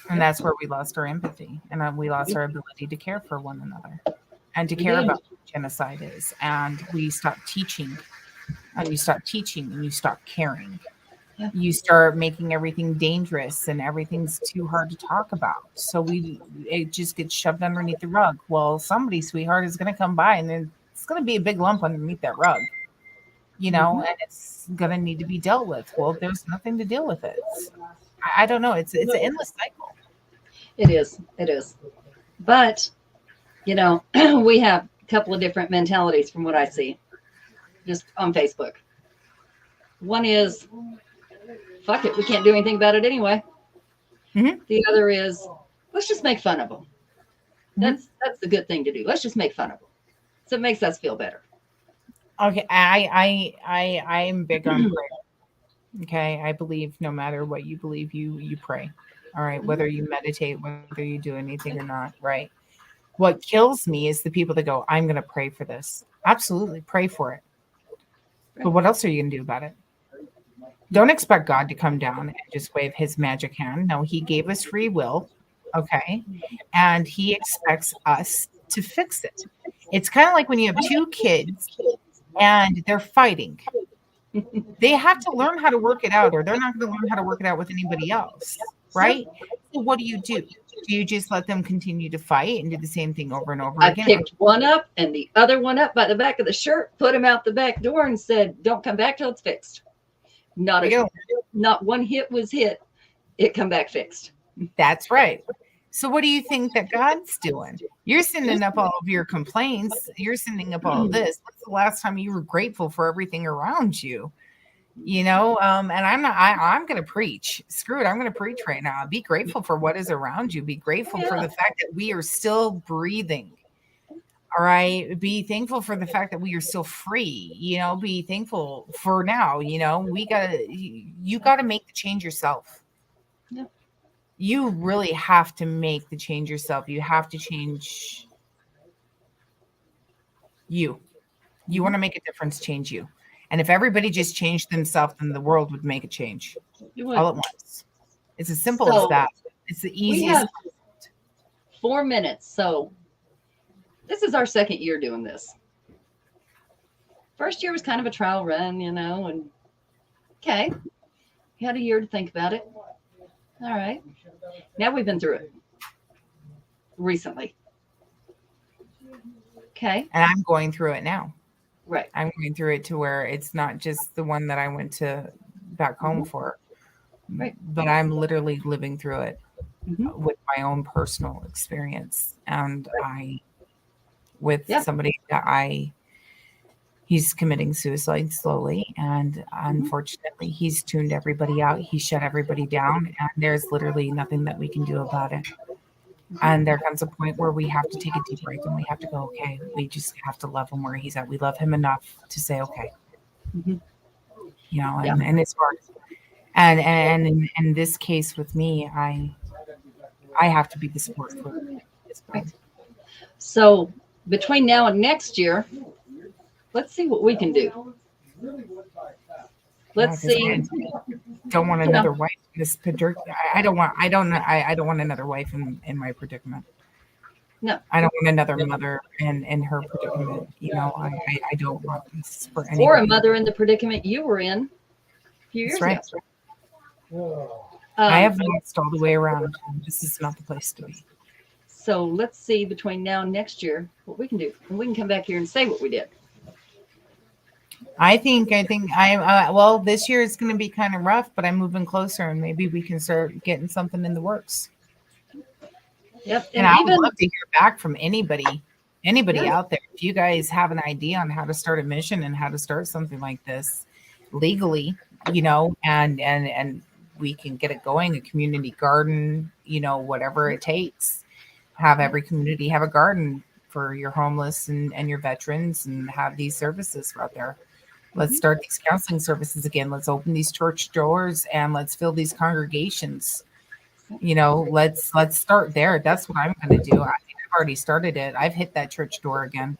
And that's where we lost our empathy and we lost our ability to care for one another and to We care did. about what genocide is. And we stopped teaching and you stop teaching and you stop caring. Yeah. You start making everything dangerous and everything's too hard to talk about. So it just gets shoved underneath the rug. Well, somebody, sweetheart, is going to come by and then it's going to be a big lump underneath that rug, and it's going to need to be dealt with. Well, there's nothing to deal with it. I don't know. It's an endless cycle. It is. It is. But, we have a couple of different mentalities from what I see just on Facebook. One is, fuck it, we can't do anything about it anyway. Mm-hmm. The other is, let's just make fun of them. That's the good thing to do. Let's just make fun of them. So it makes us feel better. Okay, I am big on prayer. Okay, I believe no matter what you believe, you pray. All right, whether you meditate, whether you do anything or not, right? What kills me is the people that go, I'm going to pray for this. Absolutely, pray for it. But what else are you going to do about it? Don't expect God to come down and just wave his magic hand. No, he gave us free will, okay? And he expects us to fix it. It's kind of like when you have two kids and they're fighting. They have to learn how to work it out, or they're not going to learn how to work it out with anybody else, right? So what do? Do you just let them continue to fight and do the same thing over and over I again? picked one up and the other one up by the back of the shirt, put him out the back door and said, don't come back till it's fixed. Not one hit was hit. It come back fixed. That's right. So what do you think that God's doing? You're sending up all of your complaints. You're sending up all of this. When's the last time you were grateful for everything around you? And I'm going to preach. Screw it. I'm going to preach right now. Be grateful for what is around you. Be grateful for the fact that we are still breathing. All right. Be thankful for the fact that we are still free. Be thankful for now. You got to make the change yourself. Yeah. You really have to make the change yourself. You have to change you. You want to make a difference, change you. And if everybody just changed themselves, then the world would make a change all at once. It's as simple as that. It's the easiest. We have 4 minutes. So this is our second year doing this. first year was kind of a trial run, and okay, you had a year to think about it. All right. Now we've been through it recently. Okay. And I'm going through it now. Right. I'm going through it to where it's not just the one that I went to back home for, Right. but I'm literally living through it with my own personal experience. And with somebody that he's committing suicide slowly. And unfortunately, he's tuned everybody out. He shut everybody down. And there's literally nothing that we can do about it. And there comes a point where we have to take a deep breath and we have to go, okay, we just have to love him where he's at. We love him enough to say, okay, and it's hard. And in this case with me, I have to be the support for this point. So between now and next year, let's see what we can do. Let's see. I don't want another wife in this predicament. I don't want another wife in my predicament. No. I don't want another mother in her predicament. I don't want this for anybody. Or a mother in the predicament you were in a few years That's ago. I have lost all the way around. This is not the place to be. So let's see between now and next year what we can do. And we can come back here and say what we did. I think this year is going to be kind of rough, but I'm moving closer and maybe we can start getting something in the works. Yep. And I would love to hear back from anybody out there. If you guys have an idea on how to start a mission and how to start something like this legally, and we can get it going, a community garden, whatever it takes. Have every community have a garden for your homeless and your veterans and have these services out there. Let's start these counseling services again. Let's open these church doors and let's fill these congregations. Let's start there. That's what I'm going to do. I think I've already started it. I've hit that church door again.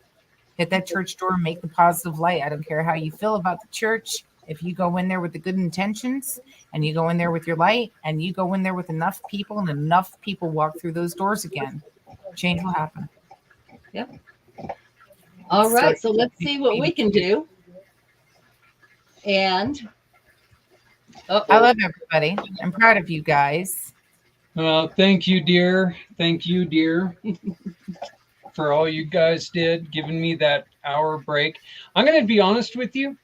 Hit that church door, make the positive light. I don't care how you feel about the church. If you go in there with the good intentions and you go in there with your light and you go in there with enough people and enough people walk through those doors again, change will happen. Yep. All right. So let's see what we can do. And I love everybody. I'm proud of you guys. Thank you, dear. Thank you, dear, for all you guys did, giving me that hour break. I'm going to be honest with you.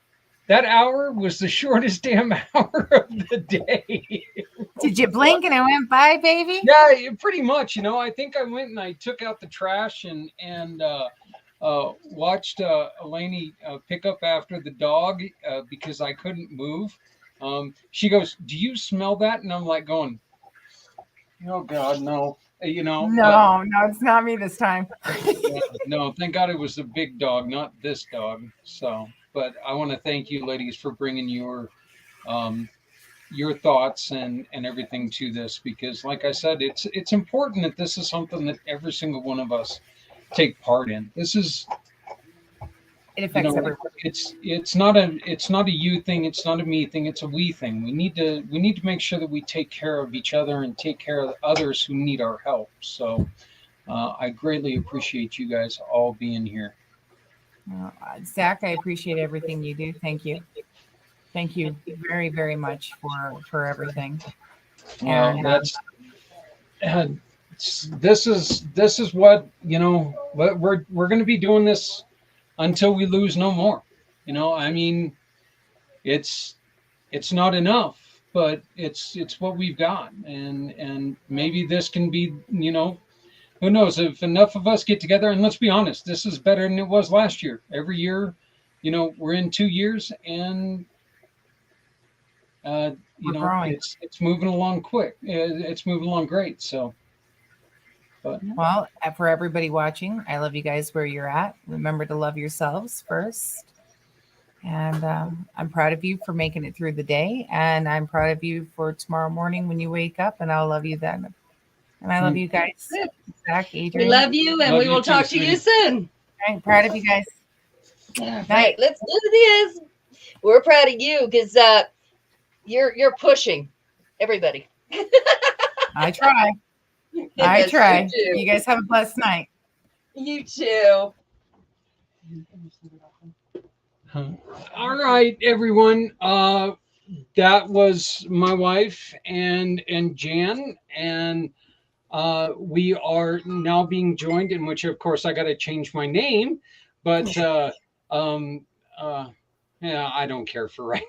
That hour was the shortest damn hour of the day. Did you blink and it went by, baby? Yeah, pretty much. I think I went and I took out the trash and watched Eleni pick up after the dog because I couldn't move. She goes, "Do you smell that?" And I'm like going, "Oh God, no." No, it's not me this time. No, thank God it was a big dog, not this dog. So, but I want to thank you, ladies, for bringing your thoughts and everything to this, because, like I said, it's important that this is something that every single one of us take part in. This is. It affects everyone. It's not a you thing. It's not a me thing. It's a we thing. We need to make sure that we take care of each other and take care of others who need our help. So I greatly appreciate you guys all being here. Zach, I appreciate everything you do. Thank you. Thank you very, very much for everything. Well, this is what we're going to be doing this until we lose no more. I mean, it's not enough, but it's what we've got, and maybe this can be, who knows, if enough of us get together. And let's be honest, this is better than it was last year. Every year, we're in 2 years, and it's moving along quick. It's moving along great. So. Well, for everybody watching, I love you guys where you're at. Remember to love yourselves first. And I'm proud of you for making it through the day. And I'm proud of you for tomorrow morning when you wake up. And I'll love you then. And I love you guys. Zach, Adrian. We love you, and we will talk to you soon. All right, proud of you guys. All right, let's do this. We're proud of you because you're pushing everybody. I try. I Yes, try. you You guys have a blessed night. You too. All right, everyone. That was my wife and Jan, and we are now being joined. In which, of course, I got to change my name, but um, uh, yeah, I don't care for right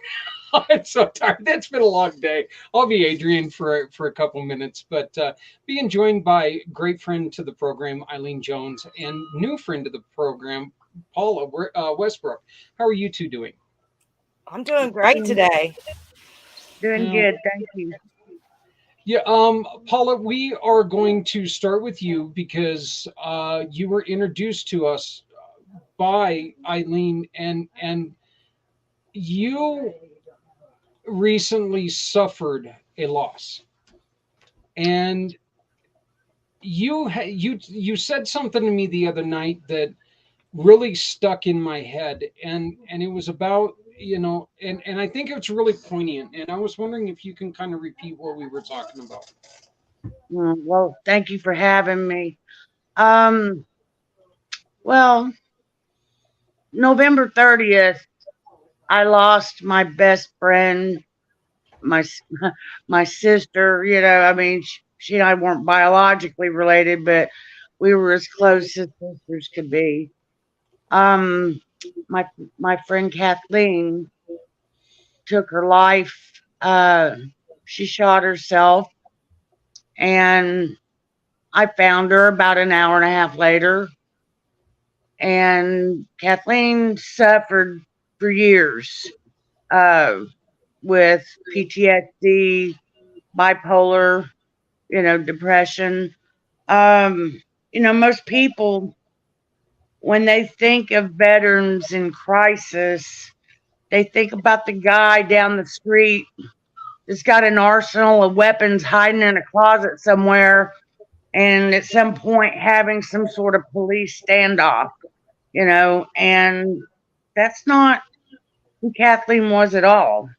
now. I'm so tired. That's been a long day. I'll be Adrian for a couple minutes, but being joined by great friend to the program, Eileen Jones, and new friend to the program, Paula Westbrook. How are you two doing? I'm doing great today. Doing Yeah. good, thank you. Yeah, Paula, we are going to start with you because you were introduced to us by Eileen, and you recently suffered a loss, and you said something to me the other night that really stuck in my head, and it was about, and I think it's really poignant, and I was wondering if you can kind of repeat what we were talking about. Well, thank you for having me. Um, well, November 30th, I lost my best friend, my my sister. I mean, she and I weren't biologically related, but we were as close as sisters could be. Um, my my friend Kathleen took her life. She shot herself, and I found her about an hour and a half later. And Kathleen suffered for years uh, with PTSD, bipolar, depression. Most people, when they think of veterans in crisis, they think about the guy down the street that's got an arsenal of weapons hiding in a closet somewhere, and at some point having some sort of police standoff, and that's not who Kathleen was at all.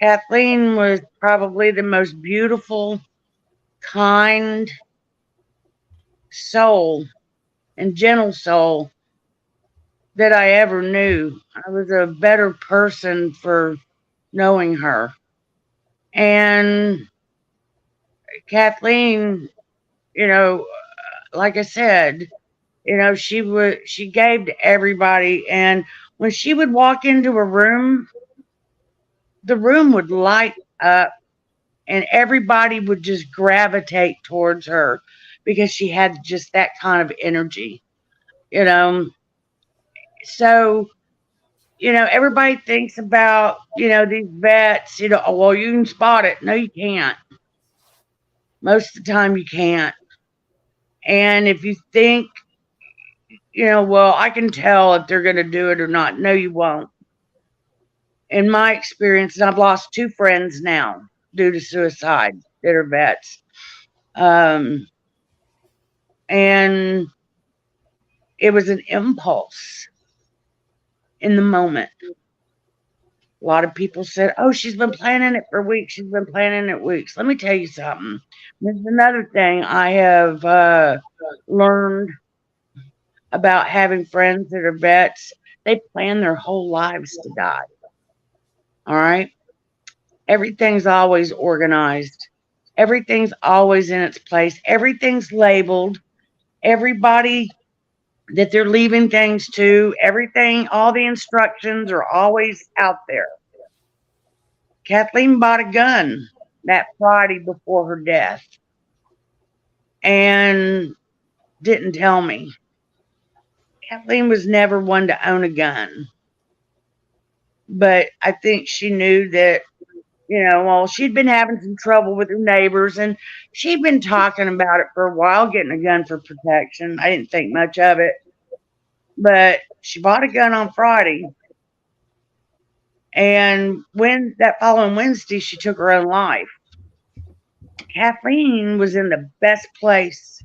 Kathleen was probably the most beautiful, kind soul and gentle soul that I ever knew. I was a better person for knowing her. And Kathleen, you know, like I said, she gave to everybody, and when she would walk into a room, the room would light up and everybody would just gravitate towards her because she had just that kind of energy, you know. So, everybody thinks about, these vets, oh, well, you can spot it. No, you can't. Most of the time, you can't. And if you think, well, I can tell if they're going to do it or not, no, you won't. In my experience, and I've lost two friends now due to suicide that are vets. And it was an impulse in the moment. A lot of people said, oh, she's been planning it for weeks. She's been planning it weeks. Let me tell you something. There's another thing I have learned about having friends that are vets. They plan their whole lives to die. All right. Everything's always organized. Everything's always in its place. Everything's labeled. Everybody that they're leaving things to, everything, all the instructions are always out there. Kathleen bought a gun that Friday before her death and didn't tell me. Kathleen was never one to own a gun, but I think she knew that, well, she'd been having some trouble with her neighbors, and she'd been talking about it for a while, getting a gun for protection. I didn't think much of it, but she bought a gun on Friday. And when that following Wednesday, she took her own life. Kathleen was in the best place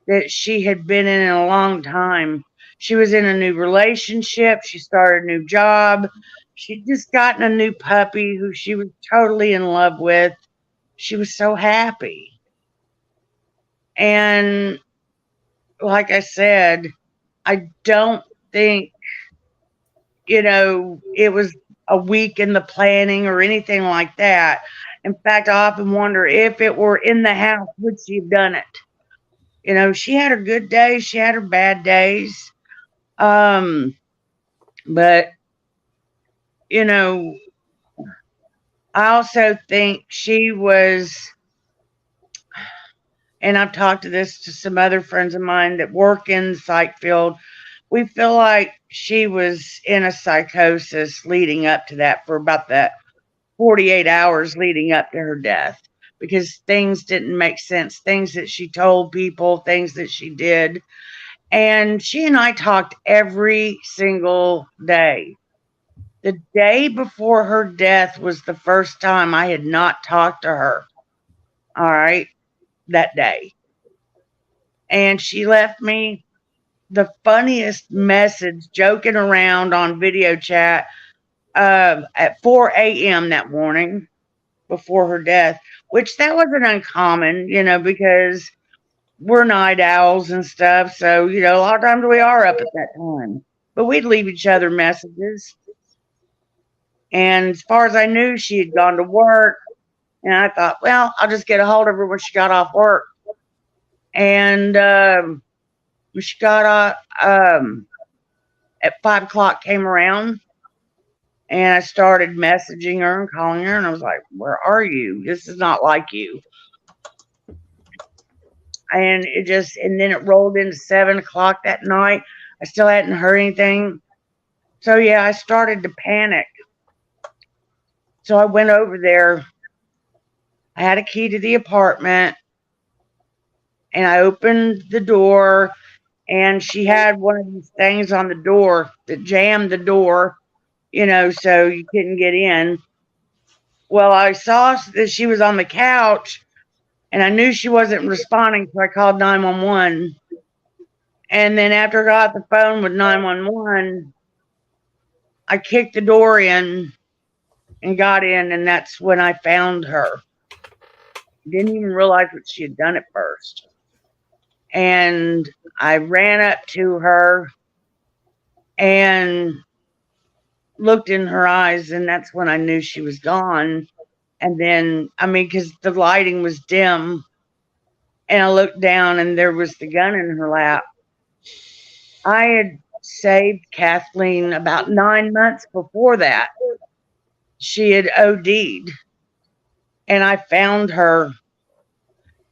that she had been in a long time. She was in a new relationship. She started a new job. She'd just gotten a new puppy who she was totally in love with. She was so happy. And like I said, I don't think it was a week in the planning or anything like that. In fact, I often wonder if it were in the house, would she have done it? She had her good days, she had her bad days. But, you know, I also think she was, and I've talked to this to some other friends of mine that work in the psych field. We feel like she was in a psychosis leading up to that for about that 48 hours leading up to her death because things didn't make sense. Things that she told people, things that she did. And she and I talked every single day. The day before her death was the first time I had not talked to her. All right, that day. And she left me the funniest message joking around on video chat at 4 a.m. that morning before her death, which that wasn't uncommon, because we're night owls and stuff. So, a lot of times we are up at that time, but we'd leave each other messages. And as far as I knew, she had gone to work. And I thought, well, I'll just get a hold of her when she got off work. And when she got off, at 5 o'clock came around, and I started messaging her and calling her, and I was like, where are you? This is not like you. And and then it rolled into 7 o'clock that night. I still hadn't heard anything. So yeah, I started to panic. So I went over there. I had a key to the apartment, and I opened the door, and she had one of these things on the door that jammed the door, so you couldn't get in. Well, I saw that she was on the couch, and I knew she wasn't responding, so I called 911. And then after I got the phone with 911, I kicked the door in and got in, and that's when I found her. Didn't even realize what she had done at first. And I ran up to her and looked in her eyes, and that's when I knew she was gone. And then, because the lighting was dim, and I looked down, and there was the gun in her lap. I had saved Kathleen about 9 months before that. She had OD'd, and I found her,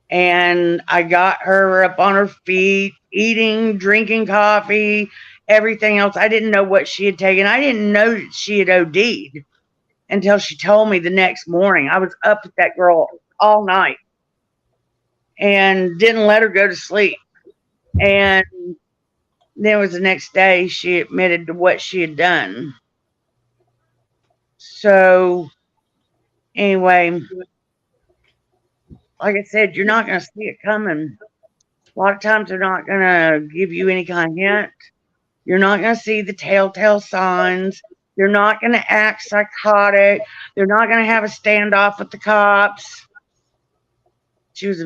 and I got her up on her feet, eating, drinking coffee, everything else. I didn't know what she had taken. I didn't know that she had OD'd until she told me the next morning. I was up with that girl all night and didn't let her go to sleep. And then it was the next day she admitted to what she had done. So anyway, like I said, you're not going to see it coming. A lot of times they're not going to give you any kind of hint. You're not going to see the telltale signs. They're not going to act psychotic. They're not going to have a standoff with the cops. She was,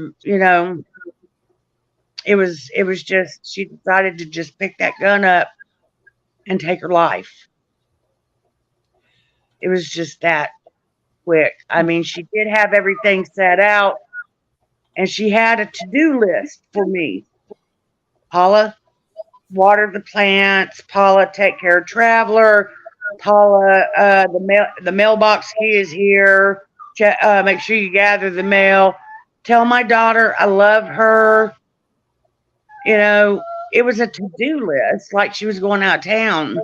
it was just, she decided to just pick that gun up and take her life. It was just that quick. She did have everything set out, and she had a to-do list for me. Paula, water the plants. Paula, take care of Traveler. Paula, the mailbox key is here. Make sure you gather the mail. Tell my daughter I love her. It was a to-do list, like she was going out of town.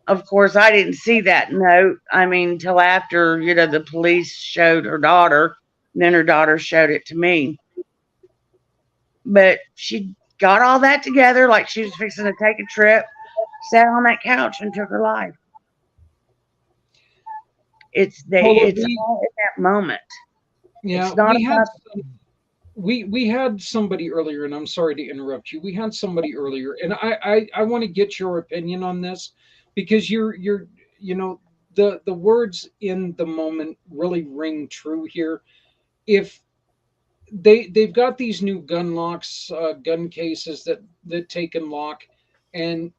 Of course, I didn't see that note. Till after, the police showed her daughter, and then her daughter showed it to me. But she got all that together like she was fixing to take a trip, sat on that couch, and took her life. It's all in that moment. Yeah, it's not we had somebody earlier, and I'm sorry to interrupt you. We had somebody earlier, and I want to get your opinion on this, because you're the words in the moment really ring true here. If they've got these new gun locks, gun cases that take and lock, and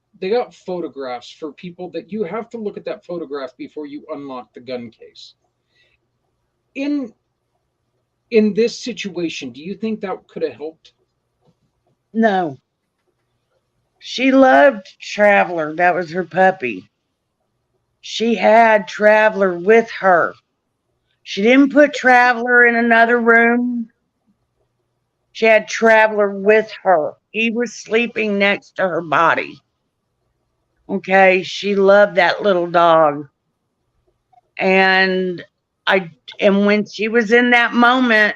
photographs for people that you have to look at that photograph before you unlock the gun case. In this situation, do you think that could have helped? No. She loved Traveler. That was her puppy. She had Traveler with her. She didn't put Traveler in another room. She had Traveler with her. He was sleeping next to her body. Okay, she loved that little dog. And and when she was in that moment,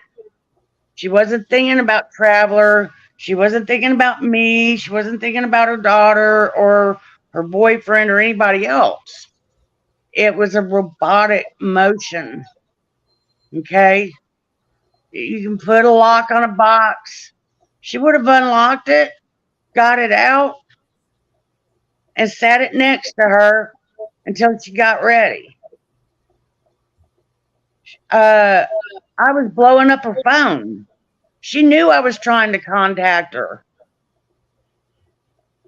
she wasn't thinking about Traveler. She wasn't thinking about me. She wasn't thinking about her daughter or her boyfriend or anybody else. It was a robotic motion. Okay. You can put a lock on a box. She would have unlocked it, got it out, and sat it next to her until she got ready. I was blowing up her phone. She knew I was trying to contact her.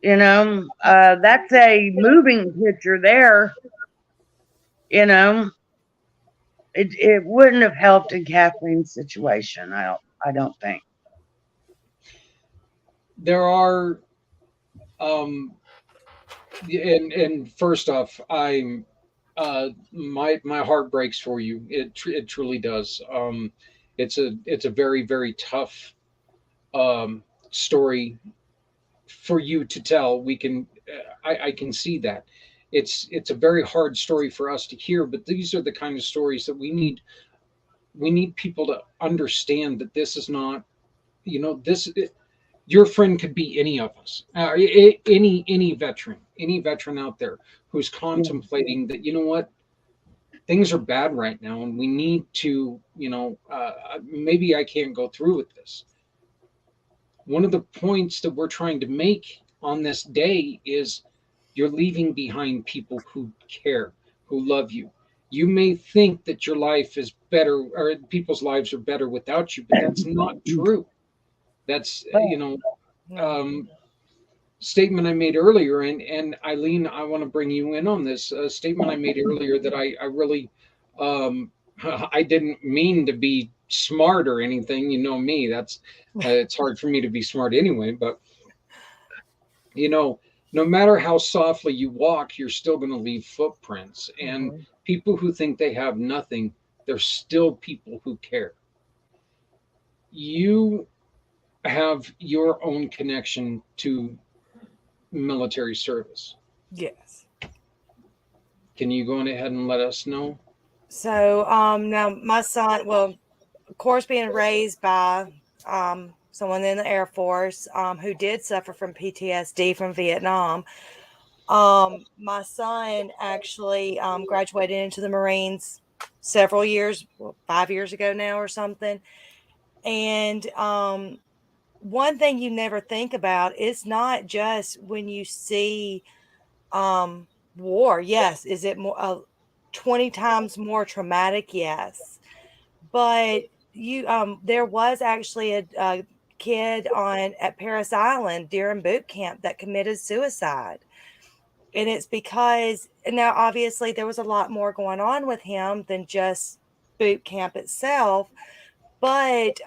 That's a moving picture there. You know, it wouldn't have helped in Kathleen's situation. I don't think. There are, and first off, my heart breaks for you. It truly does. It's a very very tough story for you to tell. I can see that. It's a very hard story for us to hear, but these are the kind of stories that we need people to understand that this is not, this your friend could be any of us, any veteran out there who's Yeah. contemplating that, what, things are bad right now and we need to, maybe I can't go through with this. One of the points that we're trying to make on this day is you're leaving behind people who care, who love you. You may think that your life is better or people's lives are better without you, but that's not true. That's, No. statement I made earlier, and Eileen, I want to bring you in on this statement I made earlier that I really, I didn't mean to be smart or anything. You know me, that's it's hard for me to be smart anyway. But you know, no matter how softly you walk, you're still going to leave footprints. And Mhm. people who think they have nothing, they're still people who care. You have your own connection to military service. Yes. Can you go on ahead and let us know? So now my son, well, of course, being raised by someone in the Air Force who did suffer from PTSD from Vietnam. My son actually graduated into the Marines several years, well, 5 years ago now or something. And one thing you never think about is not just when you see war. Yes, is it more 20 times more traumatic? Yes, but you there was actually a kid on at Paris Island during boot camp that committed suicide. And it's because now obviously there was a lot more going on with him than just boot camp itself, but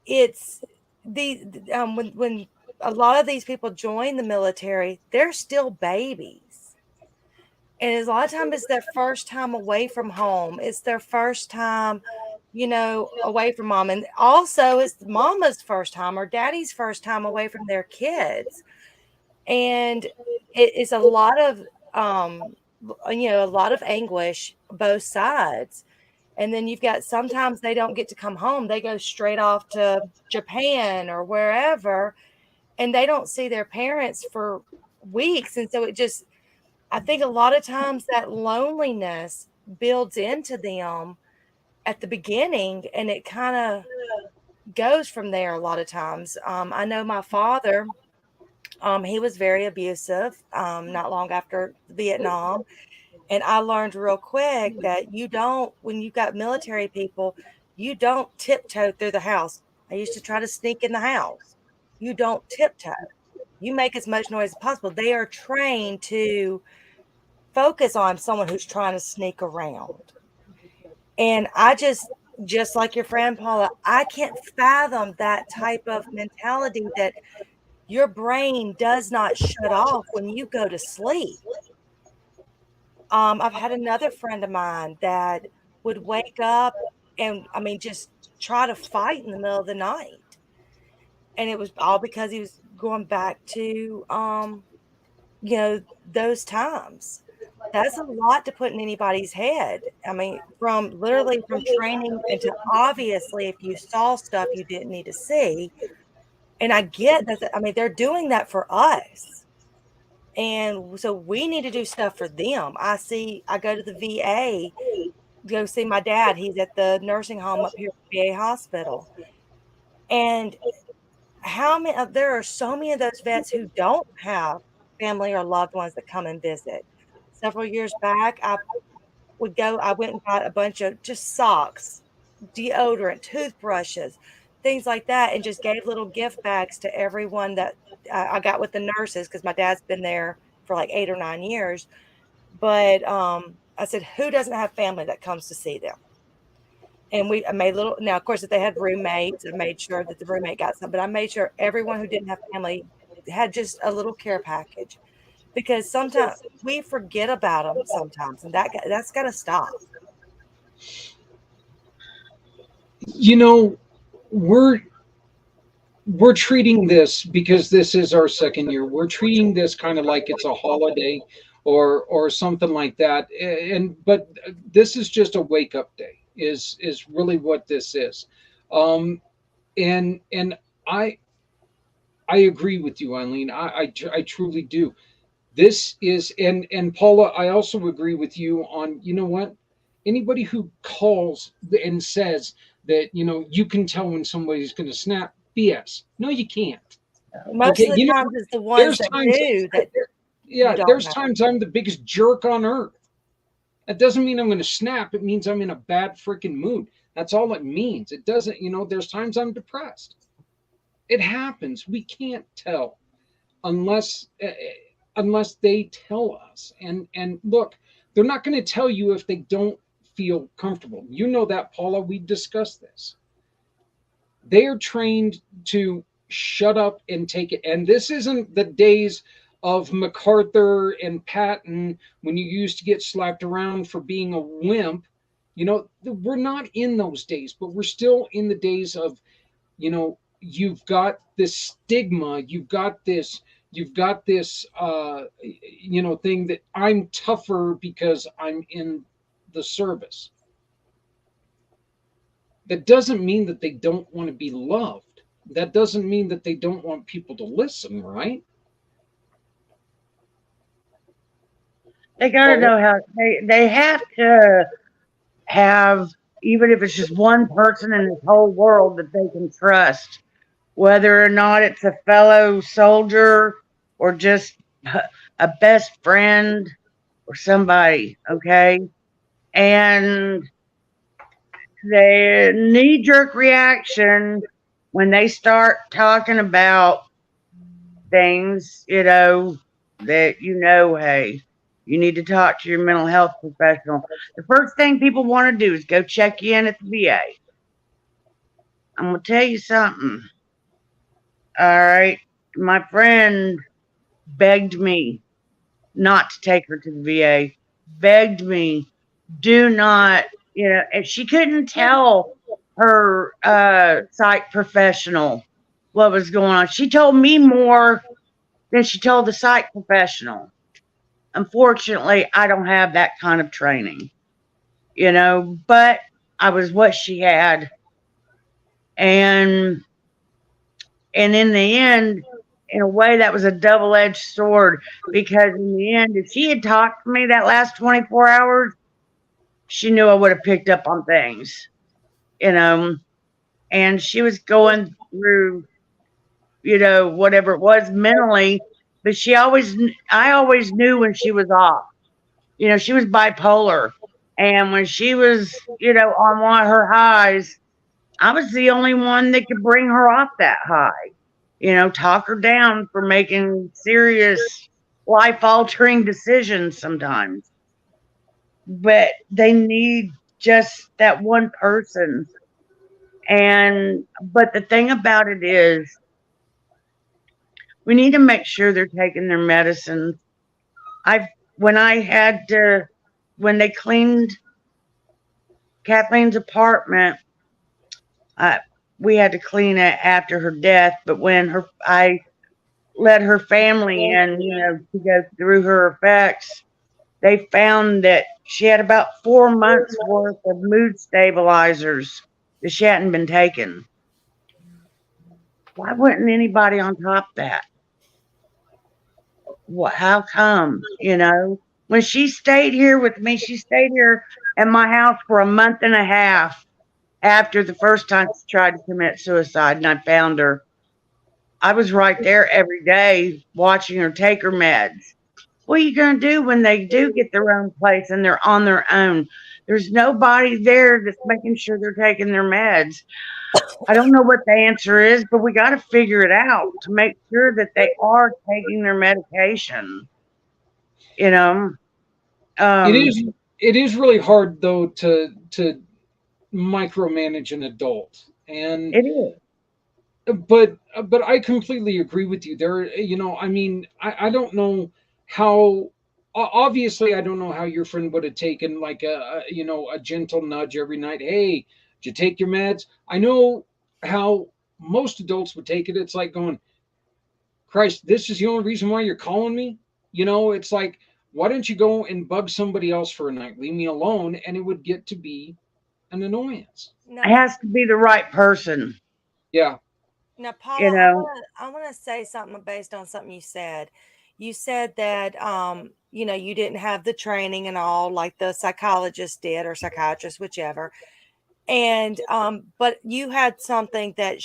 it's when a lot of these people join the military, they're still babies. And a lot of times it's their first time away from home. It's their first time, away from mom. And also it's mama's first time or daddy's first time away from their kids. And it is a lot of a lot of anguish both sides. And then you've got sometimes they don't get to come home. They go straight off to Japan or wherever, and they don't see their parents for weeks. And so I think a lot of times that loneliness builds into them at the beginning, and it kind of goes from there a lot of times. I know my father, he was very abusive not long after Vietnam. And I learned real quick that when you've got military people, you don't tiptoe through the house. I used to try to sneak in the house. You don't tiptoe. You make as much noise as possible. They are trained to focus on someone who's trying to sneak around. And I just like your friend Paula, I can't fathom that type of mentality that your brain does not shut off when you go to sleep. I've had another friend of mine that would wake up and, I mean, just try to fight in the middle of the night. And it was all because he was going back to, those times. That's a lot to put in anybody's head. I mean, from literally from training into obviously, if you saw stuff you didn't need to see. And I get that. I mean, they're doing that for us. And so we need to do stuff for them. I go to the VA to go see my dad. He's at the nursing home up here at the VA hospital. And there are so many of those vets who don't have family or loved ones that come and visit. Several years back, I went and got a bunch of just socks, deodorant, toothbrushes, things like that, and just gave little gift bags to everyone that I got with the nurses because my dad's been there for like 8 or 9 years. But I said, who doesn't have family that comes to see them? And I made now, of course, if they had roommates, I made sure that the roommate got some, but I made sure everyone who didn't have family had just a little care package, because sometimes we forget about them sometimes, and that's got to stop. You know, we're treating this, because this is our second year. We're treating this kind of like it's a holiday or something like that. But this is just a wake up day. Is really what this is. And I agree with you, Eileen. I truly do. This is, and Paula, I also agree with you on, you know what? Anybody who calls and says that, you can tell when somebody's going to snap, BS. No, you can't. Most of the times it's the ones that do that. Yeah, there's times I'm the biggest jerk on earth. That doesn't mean I'm going to snap. It means I'm in a bad freaking mood. That's all it means. It doesn't, there's times I'm depressed. It happens. We can't tell unless they tell us. And look, they're not going to tell you if they don't feel comfortable. You know that, Paula. We discussed this. They are trained to shut up and take it. And this isn't the days of MacArthur and Patton when you used to get slapped around for being a wimp. We're not in those days, but we're still in the days of, you've got this stigma, you've got this thing that I'm tougher because I'm in the service. That doesn't mean that they don't want to be loved. That doesn't mean that they don't want people to listen, right? They got to know how they have to have, even if it's just one person in this whole world that they can trust, whether or not it's a fellow soldier or just a best friend or somebody, okay? And the knee-jerk reaction when they start talking about things, that hey, you need to talk to your mental health professional. The first thing people want to do is go check you in at the VA. I'm going to tell you something. All right. My friend begged me not to take her to the VA. Begged me, do not, and she couldn't tell her psych professional what was going on. She told me more than she told the psych professional. Unfortunately, I don't have that kind of training, but I was what she had. And in the end, in a way, that was a double-edged sword, because in the end, if she had talked to me that last 24 hours, she knew I would have picked up on things, and she was going through, whatever it was mentally, but I always knew when she was off. She was bipolar. And when she was, on one of her highs, I was the only one that could bring her off that high. talk her down for making serious life altering decisions sometimes. But they need just that one person. But the thing about it is, we need to make sure they're taking their medicines. I've, when I had to, when they cleaned Kathleen's apartment, uh, we had to clean it after her death. But I let her family in, to go through her effects, they found that she had about 4 months worth of mood stabilizers that she hadn't been taking. Why wouldn't anybody on top of that? How come? When she stayed here with me, she stayed here at my house for a month and a half after the first time she tried to commit suicide, and I found her. I was right there every day watching her take her meds. What are you going to do when they do get their own place and they're on their own? There's nobody there that's making sure they're taking their meds. I don't know what the answer is, but we got to figure it out to make sure that they are taking their medication. You know, It um, is really hard though to micromanage an adult, and it is. but I completely agree with you. I mean, I don't know how. Obviously, I don't know how your friend would have taken like a gentle nudge every night. Hey, did you take your meds? I know how most adults would take it. It's like going, Christ, this is the only reason why you're calling me. It's like, why don't you go and bug somebody else for a night? Leave me alone, and it would get to be an annoyance. No, It has to be the right person. Yeah. now, You Paula, know, I want to say something based on something you said. You said that you didn't have the training and all like the psychologist did or psychiatrist, whichever. And but you had something that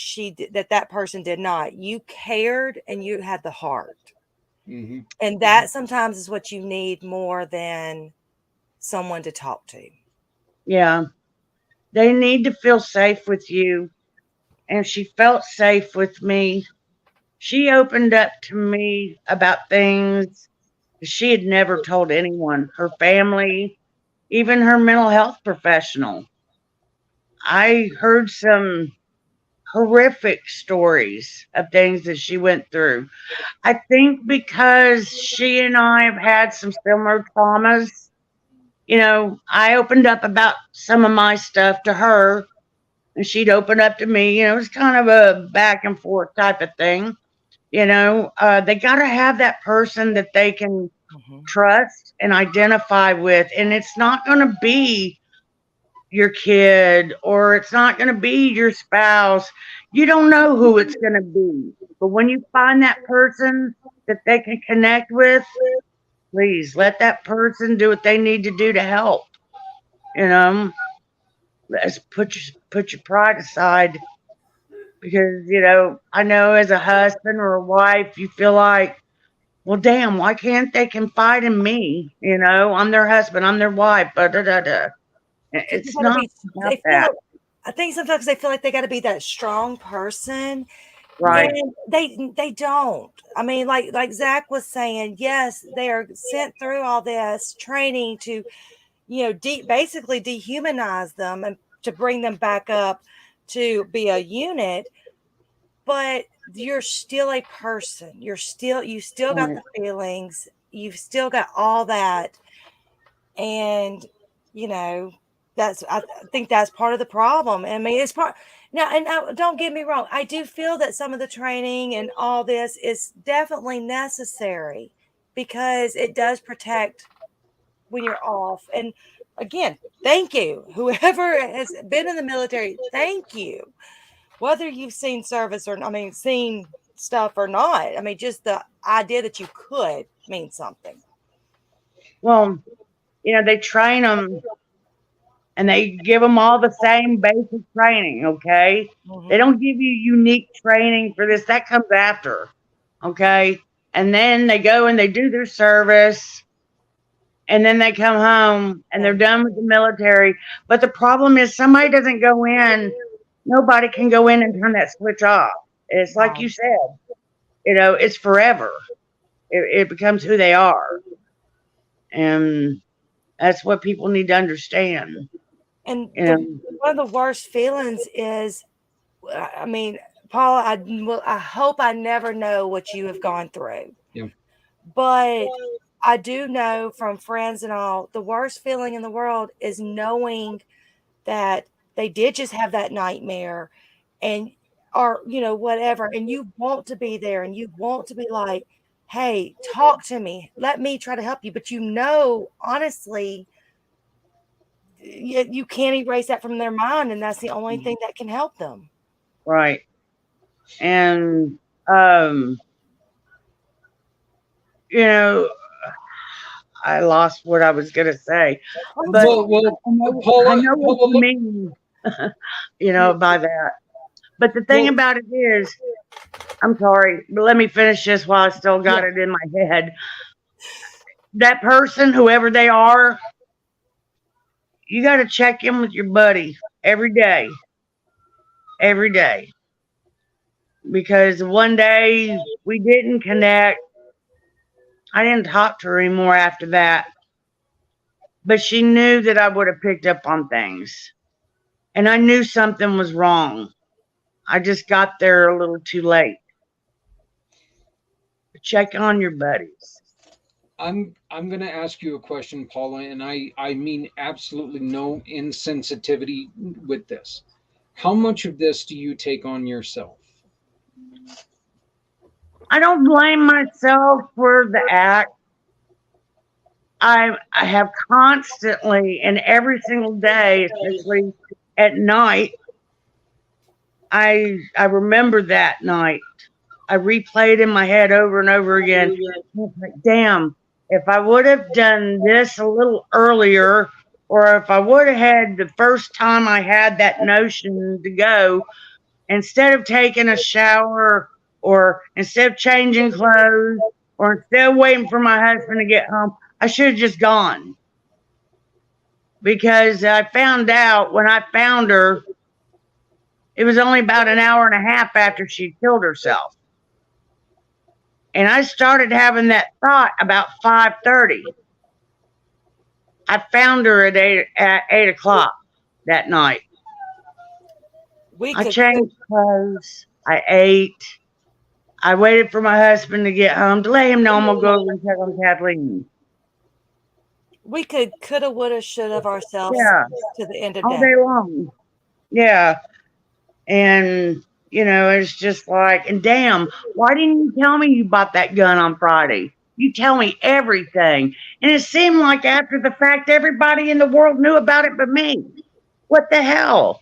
that person did not. You cared and you had the heart. Hmm. And that sometimes is what you need more than someone to talk to. yeah, they need to feel safe with you. And she felt safe with me. She opened up to me about things she had never told anyone, her family, even her mental health professional. I heard some horrific stories of things that she went through. I think because she and I have had some similar traumas, I opened up about some of my stuff to her and she'd open up to me. It was kind of a back and forth type of thing. They got to have that person that they can Mhm. trust and identify with. And it's not going to be your kid or it's not going to be your spouse. You don't know who it's going to be. But when you find that person that they can connect with, please let that person do what they need to do to help. You know, let's put your pride aside because I know as a husband or a wife, you feel like, well, damn, why can't they confide in me? I'm their husband, I'm their wife, but da da da. Because you It's gotta not be about they that, feel I think sometimes they feel like they gotta be that strong person, right? and they don't. I mean, like Zach was saying, yes, they are sent through all this training to, basically dehumanize them and to bring them back up to be a unit, but you're still a person. You still got Right. the feelings, you've still got all that, and you know I think that's part of the problem. I mean, it's part now, and don't get me wrong, I do feel that some of the training and all this is definitely necessary because it does protect when you're off. And again, thank you whoever has been in the military, thank you, whether you've seen service or, I mean, seen stuff or not. I mean, just the idea that you could mean something. Well, they train them and they give them all the same basic training. Okay, they Hmm. don't give you unique training for this. That comes after. Okay, and then they go and they do their service and then they come home and they're done with the military. But the problem is somebody doesn't go in, nobody can go in and turn that switch off. It's like Right. you said, it's forever. It becomes who they are. And that's what people need to understand. And You the, know, one of the worst feelings is, I mean, Paula, I hope I never know what you have gone through. Yeah. But I do know from friends and all, the worst feeling in the world is knowing that they did just have that nightmare and or whatever, and you want to be there and you want to be like, hey, talk to me, let me try to help you, but honestly, you can't erase that from their mind, and that's the only thing that can help them. right. And, you know, I lost what I was going to say, but Well, I Paula, know what Paula, you look, mean, by that. But the thing well, about it is, I'm sorry, but let me finish this while I still got yeah, it in my head. That person, whoever they are, you got to check in with your buddy every day, because one day we didn't connect. I didn't talk to her anymore after that, but she knew that I would have picked up on things, and I knew something was wrong. I just got there a little too late. Check on your buddies. I'm going to ask you a question, Paula, and I mean absolutely no insensitivity with this. How much of this do you take on yourself? I don't blame myself for the act. I have constantly and every single day, especially at night, I remember that night. I replayed in my head over and over again. Like, damn, if I would have done this a little earlier, or if I would have had the first time I had that notion to go, instead of taking a shower, or instead of changing clothes, or instead of waiting for my husband to get home, I should have just gone. Because I found out when I found her, it was only about an hour and a half after she killed herself. And I started having that thought about 5:30. I found her at 8 o'clock that night. We I could changed clothes. I ate. I waited for my husband to get home to let him know I'm gonna go over and check on Kathleen. coulda, woulda, shoulda of ourselves Yeah, to the end of all day. day long. Yeah, and it's just like, and damn, why didn't you tell me you bought that gun on Friday? You tell me everything, and it seemed like after the fact, everybody in the world knew about it but me. What the hell?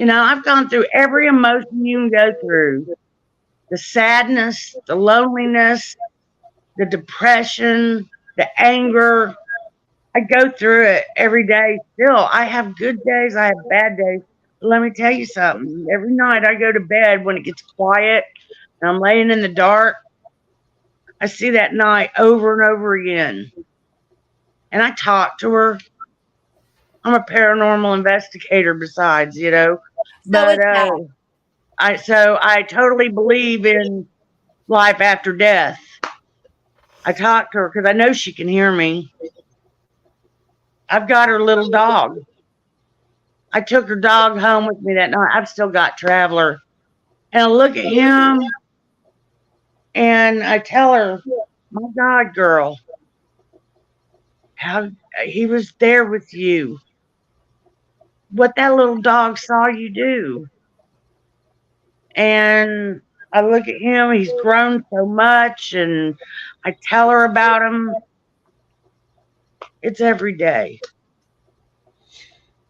I've gone through every emotion you can go through: the sadness, the loneliness, the depression, the anger. I go through it every day still. I have good days, I have bad days. But let me tell you something. Every night I go to bed when it gets quiet and I'm laying in the dark, I see that night over and over again. And I talk to her. I'm a paranormal investigator besides, So But it's that. I totally believe in life after death. I talk to her because I know she can hear me. I've got her little dog. I took her dog home with me that night. I've still got Traveler. And I look at him and I tell her, my God, girl, how he was there with you. What that little dog saw you do. And I look at him, he's grown so much, and I tell her about him. It's every day.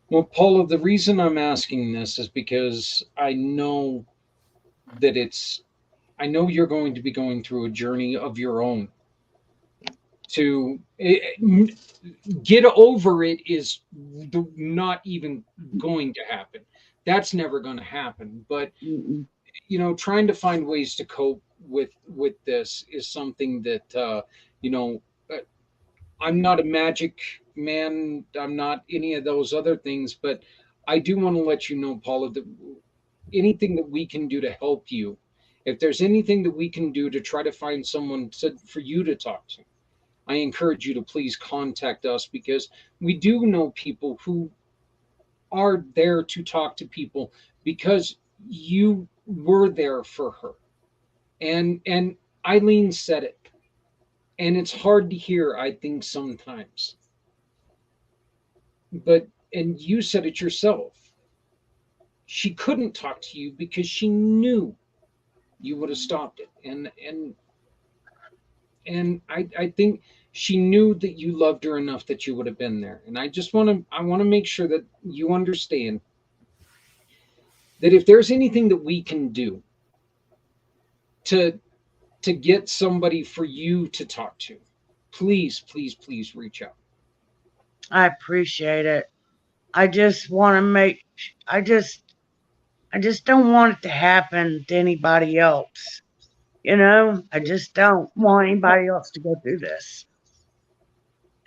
Well, Paula, the reason I'm asking this is because I know that I know you're going to be going through a journey of your own. To get over it is not even going to happen. That's never going to happen. But Mm-mm. trying to find ways to cope with this is something that you know uh, I'm not a magic man, I'm not any of those other things, but I do want to let you know, Paula, that anything that we can do to help you If there's anything that we can do to try to find someone for you to talk to, I encourage you to please contact us, because we do know people who are there to talk to people because you were there for her. And Eileen said it. And it's hard to hear, I think, sometimes. But and you said it yourself. She couldn't talk to you because she knew you would have stopped it. And I think she knew that you loved her enough that you would have been there. And I want to make sure that you understand that if there's anything that we can do to get somebody for you to talk to, please, please, please reach out. I appreciate it. I just want to make, I just don't want it to happen to anybody else. You know, I just don't want anybody else to go through this.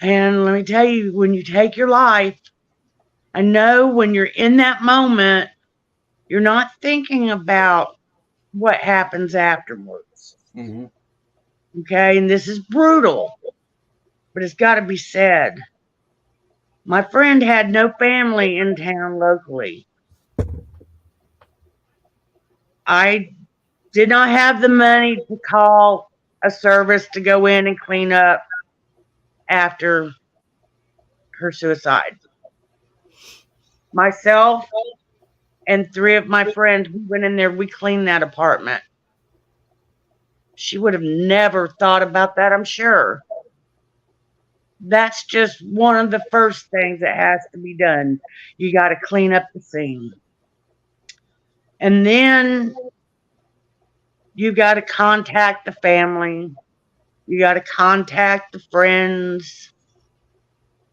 And let me tell you, when you take your life, I know when you're in that moment, you're not thinking about what happens afterwards. Mm-hmm. Okay. And this is brutal, but it's got to be said. My friend had no family in town locally. I did not have the money to call a service to go in and clean up after her suicide. Myself and three of my friends, we went in there, we cleaned that apartment. She would have never thought about that, I'm sure. That's just one of the first things that has to be done. You got to clean up the scene. And then you got to contact the family. You got to contact the friends.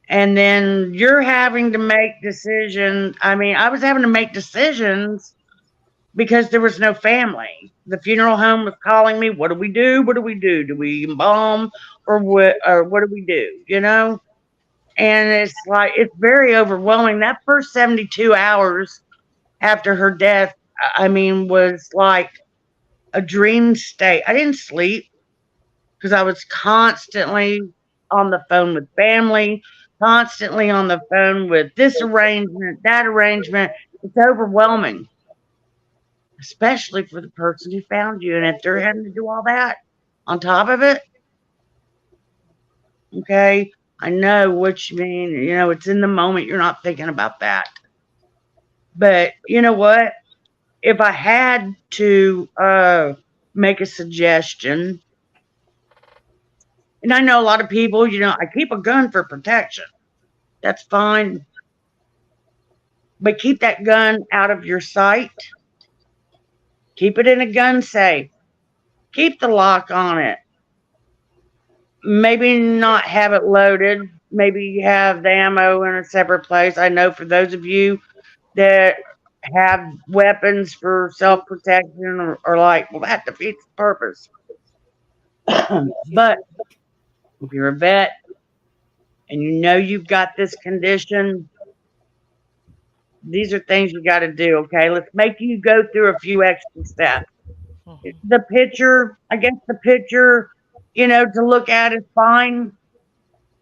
And then you're having to make decisions. I mean, I was having to make decisions because there was no family. The funeral home was calling me, what do we do? What do we do? Do we embalm or what do we do? You know? And it's like, it's very overwhelming. That first 72 hours after her death, I mean, was like a dream state. I didn't sleep because I was constantly on the phone with family, constantly on the phone with this arrangement, that arrangement. It's overwhelming, especially for the person who found you. And if they're having to do all that on top of it, okay, I know what you mean. You know, it's in the moment. You're not thinking about that. But you know what? If I had to make a suggestion, and I know a lot of people, you know, I keep a gun for protection. That's fine. But keep that gun out of your sight. Keep it in a gun safe. Keep the lock on it. Maybe not have it loaded. Maybe have the ammo in a separate place. I know for those of you that have weapons for self-protection or like, well, that defeats the purpose. But if you're a vet and you know you've got this condition, these are things you got to do. Okay, let's make you go through a few extra steps. The picture, I guess the picture, you know, to look at is fine.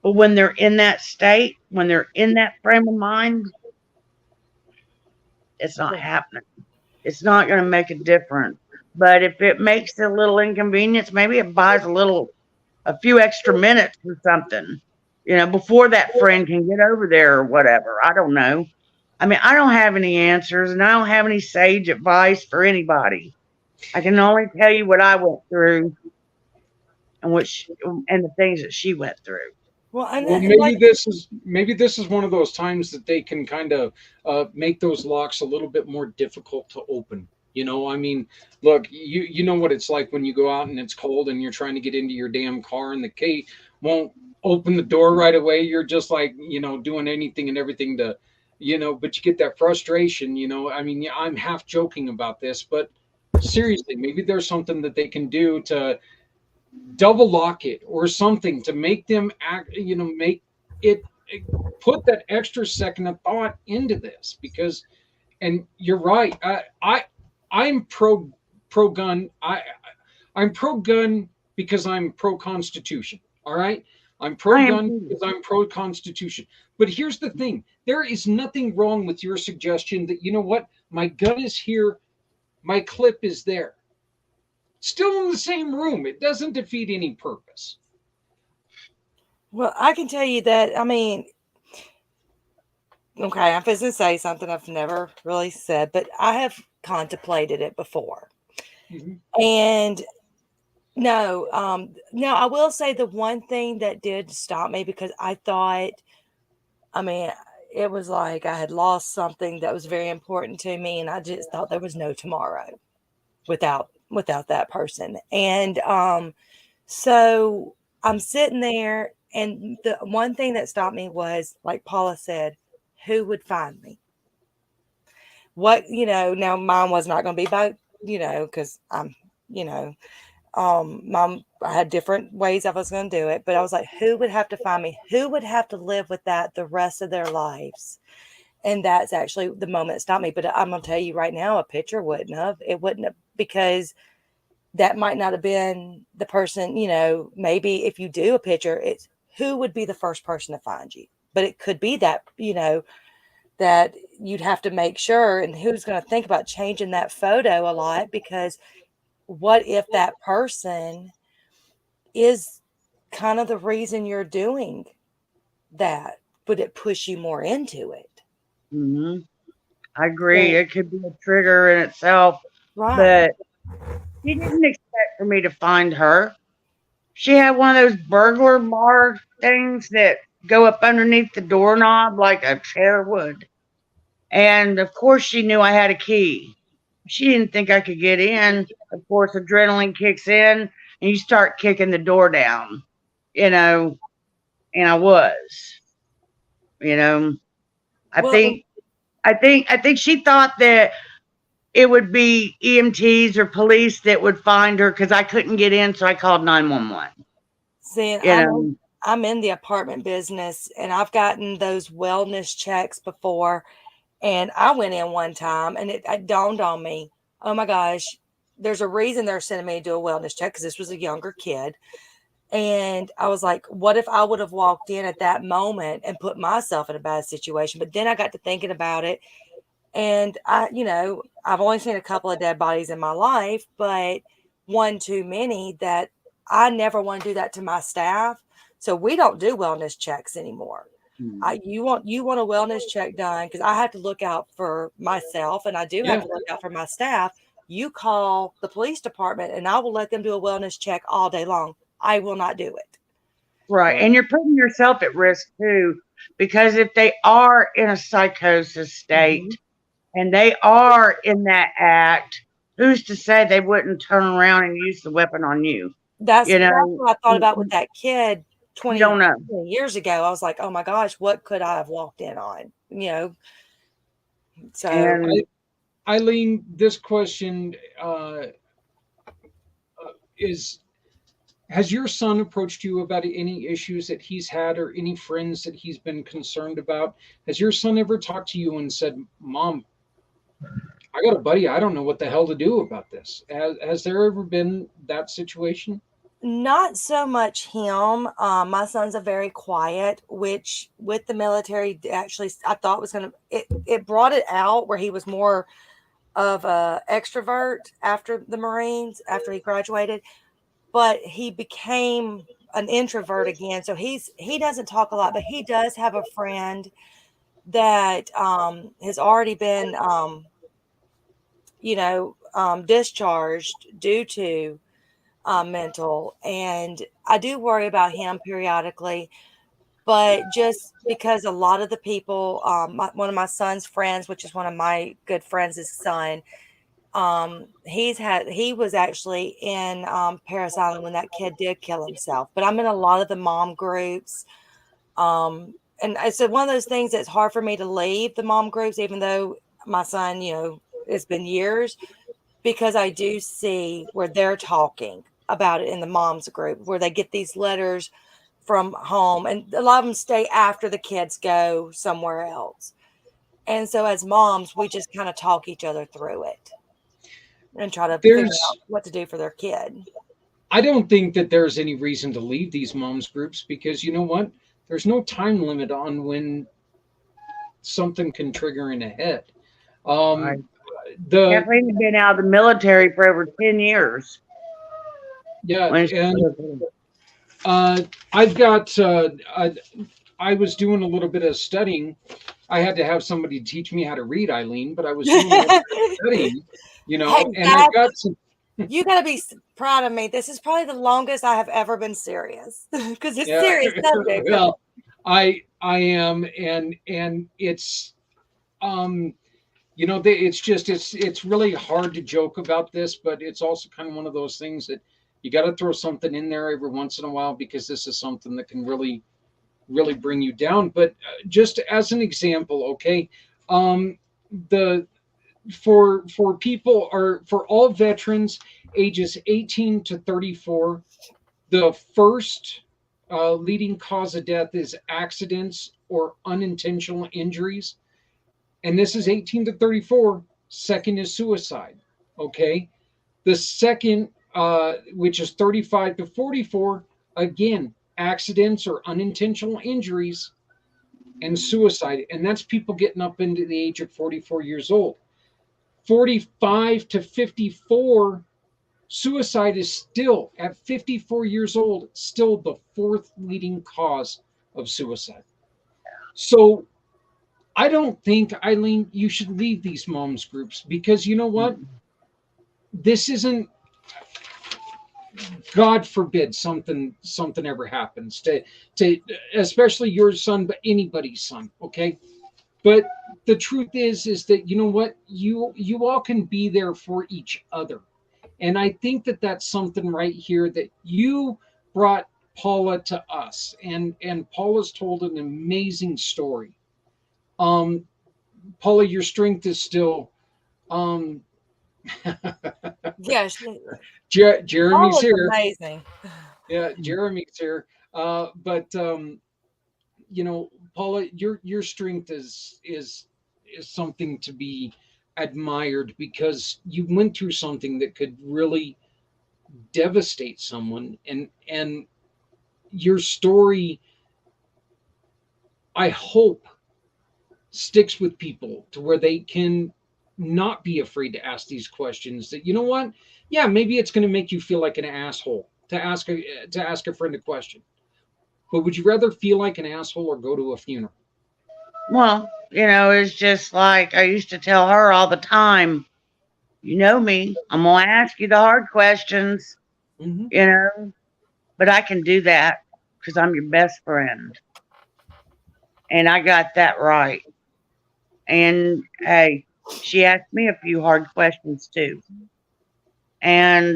But when they're in that state, when they're in that frame of mind, it's not happening. It's not going to make a difference. But if it makes it a little inconvenience, maybe it buys a few extra minutes or something, you know, before that friend can get over there or whatever. I don't know. I mean, I don't have any answers and I don't have any sage advice for anybody. I can only tell you what I went through and and the things that she went through. Well, and Well, maybe this is one of those times that they can kind of make those locks a little bit more difficult to open. You know, I mean, look, you know what it's like when you go out and it's cold and you're trying to get into your damn car and the key won't open the door right away. You're just like, you know, doing anything and everything to, you know, but you get that frustration. You know, I mean, yeah, I'm half joking about this, but seriously, maybe there's something that they can do to double lock it or something to make them act, you know, make it, put that extra second of thought into this. Because, and you're right, I'm pro pro-gun. I'm pro-gun because I'm pro-constitution. All right. I'm I am pro-gun too. because I'm pro-constitution. But here's the thing: there is nothing wrong with your suggestion that, you know what, my gun is here, my clip is there, still in the same room. It doesn't defeat any purpose. Well, I can tell you that, I mean, okay, I'm supposed to say something I've never really said, but I have contemplated it before. Mhm. And no, now I will say the one thing that did stop me because I thought, I mean, it was like I had lost something that was very important to me, and I just thought there was no tomorrow without that person. And so I'm sitting there, and the one thing that stopped me was, like Paula said, who would find me? What, now mine was not going to be by, because I'm, you know, mom, I had different ways I was going to do it, but I was like, who would have to find me? Who would have to live with that the rest of their lives? And that's actually the moment that stopped me. But I'm going to tell you right now, a picture wouldn't have. It wouldn't have, because that might not have been the person, maybe if you do a picture, it's who would be the first person to find you. But it could be that, that you'd have to make sure, and who's going to think about changing that photo a lot, because what if that person is kind of the reason you're doing that? Would it push you more into it? Hmm. I agree. So, It could be a trigger in itself, right. but she didn't expect for me to find her. She had one of those burglar bar things that go up underneath the doorknob like a chair would. And of course, she knew I had a key. She didn't think I could get in. Of course, adrenaline kicks in and you start kicking the door down, you know, and I was, you know, I Well, think, I think she thought that it would be EMTs or police that would find her because I couldn't get in. So I called 911, seeing you know. I'm in the apartment business, and I've gotten those wellness checks before. And I went in one time, and it dawned on me, oh my gosh, there's a reason they're sending me to do a wellness check, because this was a younger kid. And I was like, what if I would have walked in at that moment and put myself in a bad situation? But then I got to thinking about it. And I've only seen a couple of dead bodies in my life, but one too many that I never want to do that to my staff. So we don't do wellness checks anymore. You want a wellness check done, because I have to look out for myself, and I do have Yeah. to look out for my staff. You call the police department, and I will let them do a wellness check all day long. I will not do it. Right. And you're putting yourself at risk too, because if they are in a psychosis state Mhm. and they are in that act, who's to say they wouldn't turn around and use the weapon on you? That's You know, what I thought about with that kid you 20 don't know. years ago. I was like, oh my gosh, what could I have walked in on? So And Eileen, this question is: has your son approached you about any issues that he's had or any friends that he's been concerned about? Has your son ever talked to you and said, Mom, I got a buddy, I don't know what the hell to do about this? Has there ever been that situation? not so much him. My son's a very quiet, which with the military, actually, I thought was going to, it brought it out where he was more of a extrovert after the Marines, after he graduated, but he became an introvert again. So he doesn't talk a lot, but he does have a friend that has already been, discharged due to mental. And I do worry about him periodically, but just because a lot of the people, one of my son's friends, which is one of my good friends' son, he was actually in Paris Island when that kid did kill himself. But I'm in a lot of the mom groups. And it's one of those things that's hard for me to leave the mom groups, even though my son, it's been years, because I do see where they're talking about it in the moms group, where they get these letters from home, and a lot of them stay after the kids go somewhere else. And so as moms, we just kind of talk each other through it. and try to figure there's out what to do for their kid. I don't think that there's any reason to leave these moms groups, because you know what? There's no time limit on when something can trigger in a head. Right. Um, the Kathleen had been out of the military for over 10 years yeah, when she and was I've got I was doing a little bit of studying. I had to have somebody teach me how to read, Eileen, but I was doing a little bit of studying, Hey, and I've got some. you got to be proud of me. This is probably the longest I have ever been serious because it's Yeah, serious subject. well, I am, and it's it's really hard to joke about this, but it's also kind of one of those things that you got to throw something in there every once in a while, because this is something that can really bring you down. But just as an example, okay, the for people, or for all veterans ages 18 to 34, the first leading cause of death is accidents or unintentional injuries, and this is 18 to 34. Second is suicide. Okay, the second, which is 35 to 44, again, accidents or unintentional injuries and suicide. And that's people getting up into the age of 44 years old. 45 to 54, suicide is still, at 54 years old, still the fourth leading cause of suicide. So I don't think, Eileen, you should leave these moms groups, because you know what? This isn't, God forbid something ever happens to especially your son, but anybody's son, okay? But the truth is that, you know what, you all can be there for each other, and I think that that's something right here that you brought Paula to us, and Paula's told an amazing story. Um, Paula, your strength is still um Yes, Jeremy's Paula's here. amazing. Yeah, Jeremy's here. But Paula, your strength is something to be admired, because you went through something that could really devastate someone, and your story, I hope, sticks with people to where they can not be afraid to ask these questions. That, you know what, yeah, maybe it's going to make you feel like an asshole to ask a friend a question, but would you rather feel like an asshole or go to a funeral? well, it's just like I used to tell her all the time, you know me, I'm going to ask you the hard questions, Mm-hmm. but I can do that because I'm your best friend. And I got that right. And hey, she asked me a few hard questions too. And,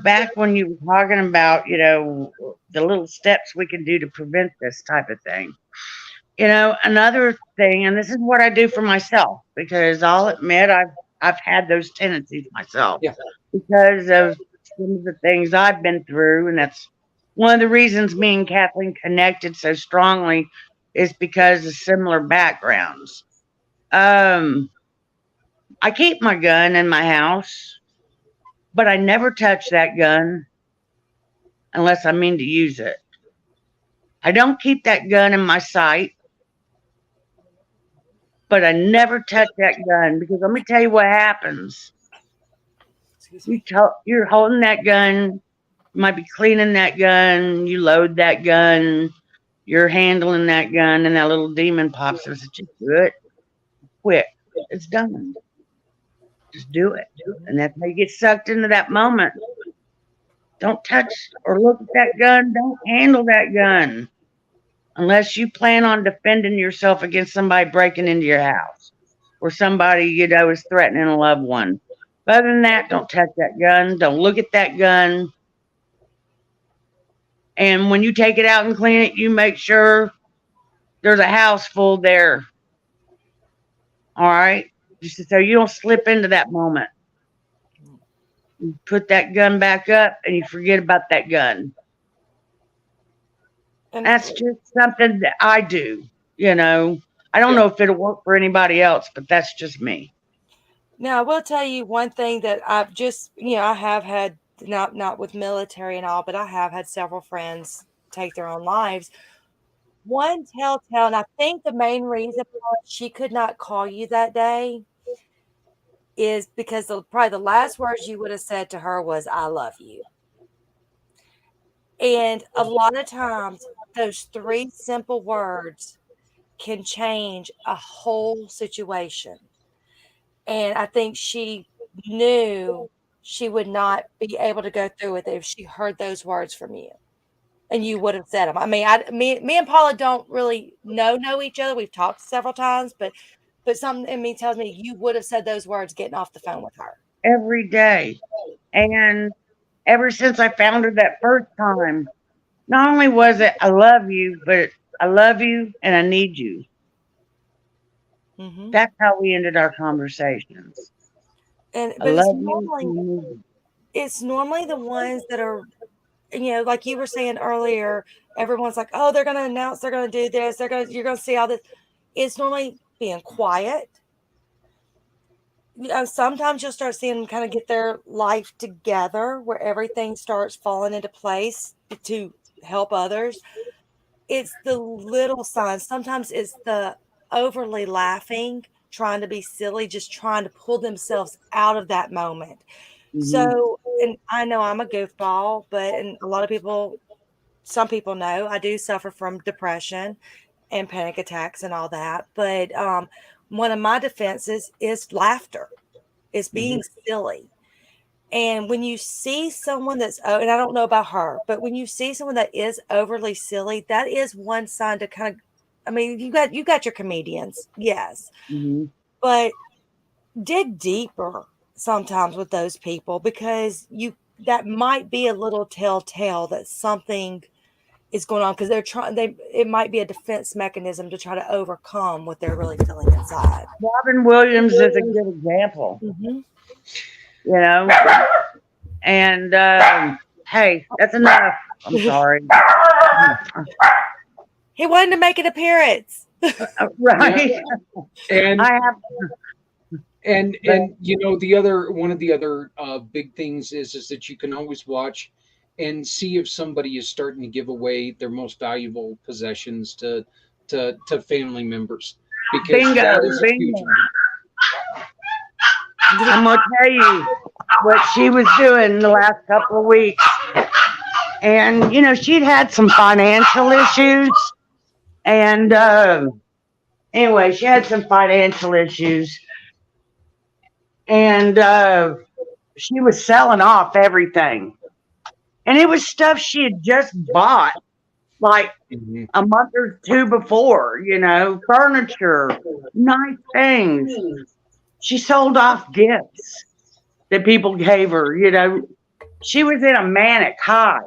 back when you were talking about, the little steps we can do to prevent this type of thing. Another thing, and this is what I do for myself, because I'll admit I've had those tendencies myself Yeah. because of some of the things I've been through, and that's one of the reasons me and Kathleen connected so strongly is because of similar backgrounds. I keep my gun in my house, but I never touch that gun unless I mean to use it. I don't keep that gun in my sight, but I never touch that gun, because let me tell you what happens. You're holding that gun, you might be cleaning that gun, you load that gun, you're handling that gun, and that little demon pops up and says, just do it quick. It's done. Just do it. And that's how you get sucked into that moment. Don't touch or look at that gun. Don't handle that gun unless you plan on defending yourself against somebody breaking into your house, or somebody, is threatening a loved one. But other than that, don't touch that gun. Don't look at that gun. And when you take it out and clean it, you make sure there's a house full there. All right? Just so you don't slip into that moment. You put that gun back up and you forget about that gun. And That's just something that I do. I don't know if it'll work for anybody else, but that's just me. Now, I will tell you one thing that I've just, I have had, not with military and all, but I have had several friends take their own lives. One telltale, and I think the main reason why she could not call you that day is because probably the last words you would have said to her was, I love you. And a lot of times, those three simple words can change a whole situation. And I think she knew she would not be able to go through with it if she heard those words from you and you would have said them. I mean, me and Paula don't really know each other. We've talked several times, but something in me tells me you would have said those words getting off the phone with her. every day. And ever since I found her that first time, not only was it I love you, but I love you and I need you. Mm-hmm. That's how we ended our conversations. I But it's love you normally and I need you. the ones that are, like you were saying earlier, everyone's like, oh, they're going to announce they're going to do this. You're going to see all this. It's normally being quiet. Sometimes you'll start seeing them kind of get their life together where everything starts falling into place to help others. It's the little signs. Sometimes it's the overly laughing, trying to be silly, just trying to pull themselves out of that moment. Mhm. So, and I know I'm a goofball, and a lot of people, some people know I do suffer from depression and panic attacks and all that. But one of my defenses is laughter. It's being silly. And when you see someone that's, and I don't know about her, but when you see someone that is overly silly, that is one sign to kind of, I mean, you got your comedians, yes, Mhm. but dig deeper sometimes with those people because that might be a little telltale that something is going on because it might be a defense mechanism to try to overcome what they're really feeling inside. Robin Williams is a good example, Mm-hmm. you know. And hey, that's enough. I'm sorry. He wanted to make an appearance. Right. Yeah. And I have, but and you know, the other one of the other big things is that you can always watch and see if somebody is starting to give away their most valuable possessions to family members, because bingo, that is a huge bingo. one. I'm gonna tell you what she was doing the last couple of weeks. And she'd had some financial issues. And anyway, she had some financial issues. And she was selling off everything. And it was stuff she had just bought like Mhm. a month or two before, furniture, nice things. She sold off gifts that people gave her, She was in a manic high,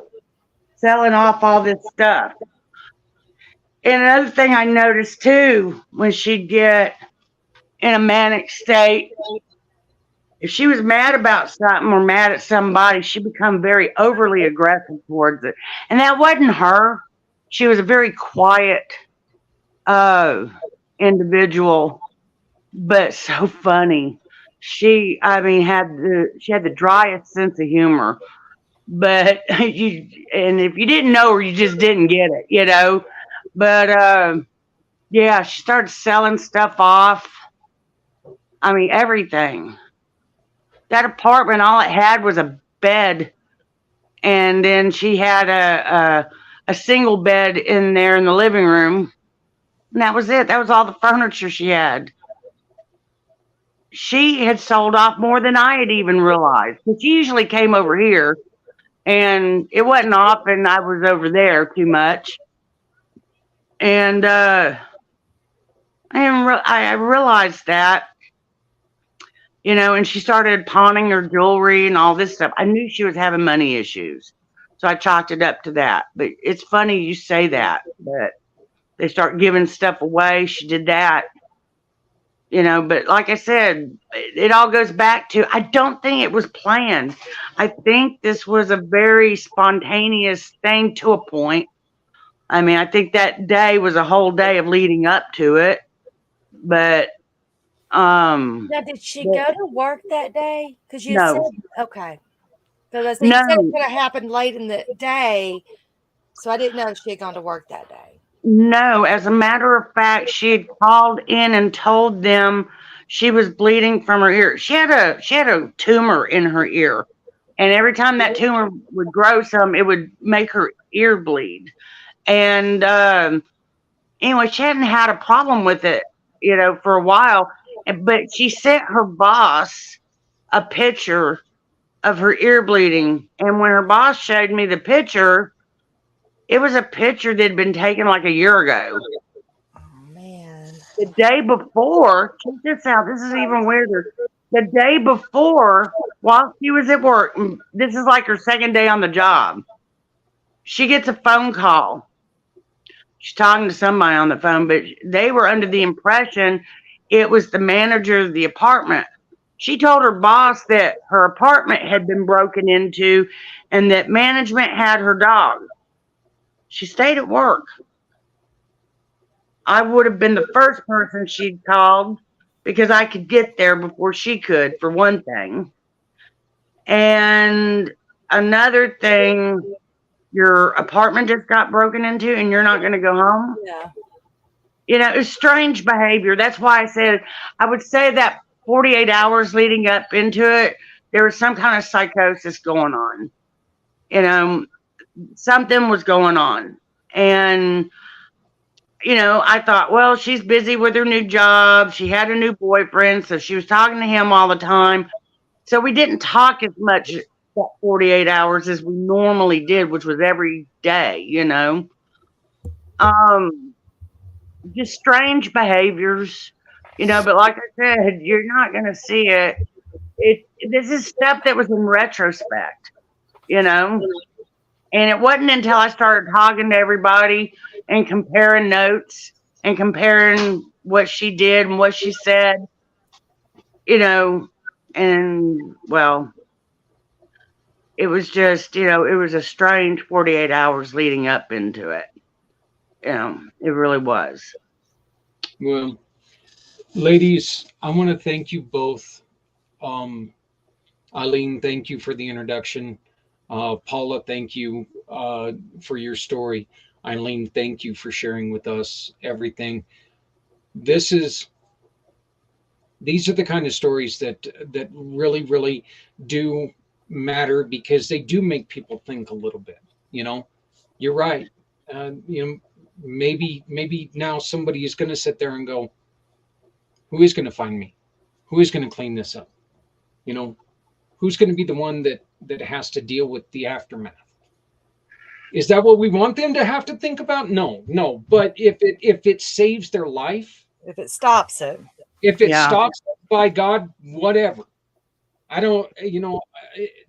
selling off all this stuff. And another thing I noticed too, when she'd get in a manic state, if she was mad about something or mad at somebody, she'd become very overly aggressive towards it. And that wasn't her. She was a very quiet uh, individual, but so funny. I mean, she had the driest sense of humor. But and if you didn't know her, you just didn't get it. But yeah, she started selling stuff off. I mean, everything. That apartment, all it had was a bed, and then she had a single bed in there in the living room, and that was it. That was all the furniture she had. She had sold off more than I had even realized. She usually came over here, and it wasn't often I was over there too much. And I realized that, and she started pawning her jewelry and all this stuff. I knew she was having money issues. So I chalked it up to that. But it's funny you say that they start giving stuff away. She did that, but like I said, it all goes back to, I don't think it was planned. I think this was a very spontaneous thing to a point. I mean, I think that day was a whole day of leading up to it. But Now, did she but go to work that day? Because you said, no, okay. Because I said you said it no, could have happened late in the day. So I didn't know she had gone to work that day. no. As a matter of fact, she had called in and told them she was bleeding from her ear. She had a tumor in her ear, and every time that tumor would grow some, it would make her ear bleed. And anyway, she hadn't had a problem with it, for a while. But she sent her boss a picture of her ear bleeding, and when her boss showed me the picture, it was a picture that had been taken like a year ago. Oh, man. The day before, check this out. This is even weirder. The day before, while she was at work, this is like her second day on the job, she gets a phone call. She's talking to somebody on the phone, but they were under the impression it was the manager of the apartment. She told her boss that her apartment had been broken into and that management had her dog. She stayed at work. I would have been the first person she'd called because I could get there before she could, for one thing. And another thing, your apartment just got broken into and you're not going to go home. Yeah. It's strange behavior. That's why I said I would say that 48 hours leading up into it, there was some kind of psychosis going on. Something was going on. And I thought, well, she's busy with her new job. She had a new boyfriend, so she was talking to him all the time. So we didn't talk as much that 48 hours as we normally did, which was every day. Just strange behaviors, but like I said, you're not going to see it. This is stuff that was in retrospect, you know, and it wasn't until I started talking to everybody and comparing notes and comparing what she did and what she said, and well, it was just, it was a strange 48 hours leading up into it. It really was. Well, ladies, I want to thank you both. Eileen, thank you for the introduction. Paula, thank you for your story. Eileen, thank you for sharing with us everything. These are the kind of stories that really, really do matter because they do make people think a little bit. You're right. Maybe now somebody is going to sit there and go, who is going to find me? Who is going to clean this up? Who's going to be the one that has to deal with the aftermath? Is that what we want them to have to think about? No. But if it saves their life, If it stops it. if it Yeah. stops, by God, whatever. I don't,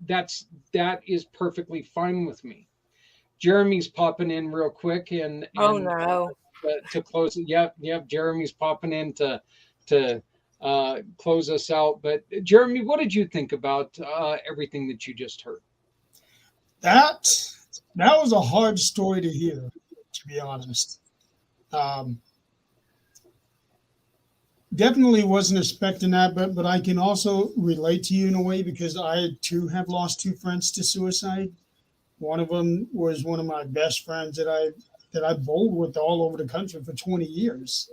that is perfectly fine with me. Jeremy's popping in real quick and Oh, no. to close it. Yep. Jeremy's popping in to close us out. But Jeremy, what did you think about everything that you just heard? That was a hard story to hear, to be honest. Definitely wasn't expecting that, but I can also relate to you in a way because I too have lost two friends to suicide. One of them was one of my best friends that I bowled with all over the country for 20 years.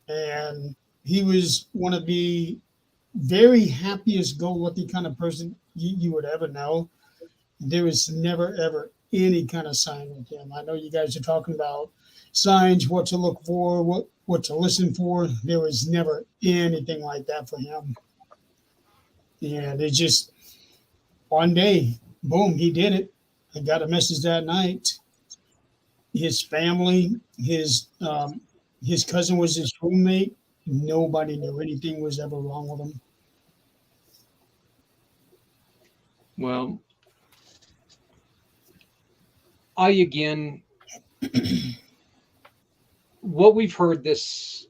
And he was one of the very happiest go lucky kind of person you would ever know. There was never ever any kind of sign with him. I know you guys are talking about signs, what to look for, what to listen for. There was never anything like that for him. And it just one day, boom, he did it. I got a message that night. His family, his cousin was his roommate. Nobody knew anything was ever wrong with him. Well, again, what we've heard this,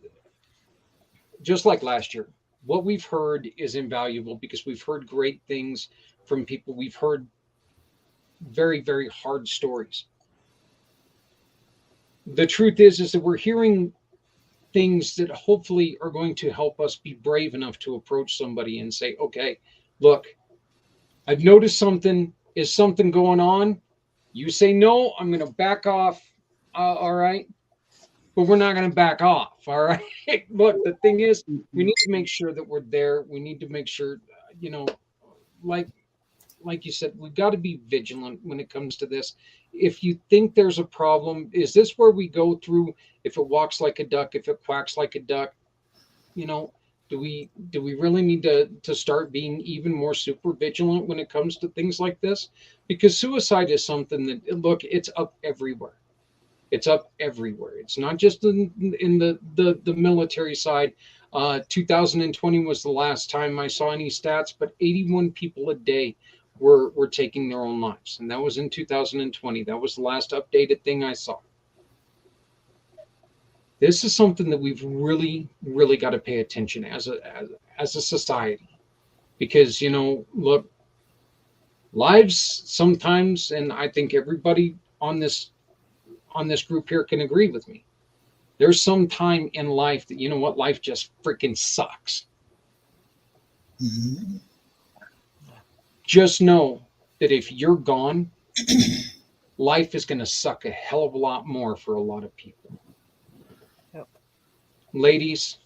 just like last year, what we've heard is invaluable because we've heard great things from people. We've heard very, very hard stories. The truth is that we're hearing things that hopefully are going to help us be brave enough to approach somebody and say, okay, look, I've noticed something. Is something going on? You say no, I'm going to back off. All right. But we're not going to back off. All right. Look, the thing is, we need to make sure that we're there. We need to make sure, like you said, we've got to be vigilant when it comes to this. If you think there's a problem, is this where we go through? If it walks like a duck, if it quacks like a duck, you know, do we really need to start being even more super vigilant when it comes to things like this? Because suicide is something that, look, it's up everywhere. It's up everywhere. It's not just in the military side. 2020 was the last time I saw any stats, but 81 people a day were taking their own lives, and that was in 2020. That was the last updated thing I saw. This is something that we've really, really got to pay attention as a society, because look, lives sometimes, and I think everybody on this group here can agree with me. There's some time in life that life just freaking sucks. Mm-hmm. Just know that if you're gone, life is going to suck a hell of a lot more for a lot of people. Yep. Ladies,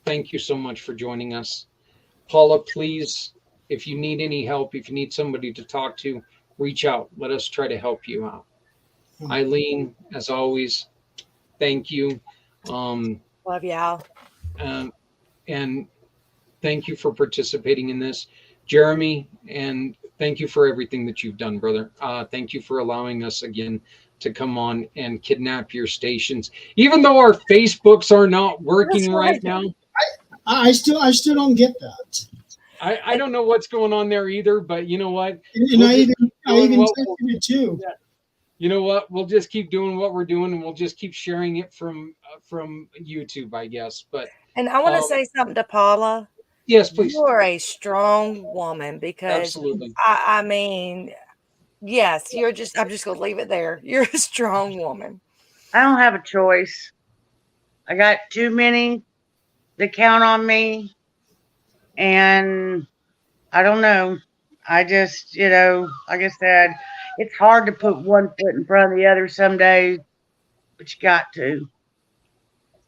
thank you so much for joining us. Paula, please, if you need any help, if you need somebody to talk to, reach out. Let us try to help you out. Eileen, as always, thank you. Love y'all. And thank you for participating in this. Jeremy, and thank you for everything that you've done, brother. Thank you for allowing us again to come on and kidnap your stations. Even though our Facebooks are not working right now. I still don't get that. I don't know what's going on there either, but you know what? And I even tested it too. Yeah. You know what? We'll just keep doing what we're doing, and we'll just keep sharing it from YouTube, I guess. But And I want to say something to Paula. Yes, please. You are a strong woman, because absolutely. I mean, yes, I'm just going to leave it there. You're a strong woman. I don't have a choice. I got too many that count on me, and I don't know. I just, like I said, it's hard to put one foot in front of the other some days, but you got to.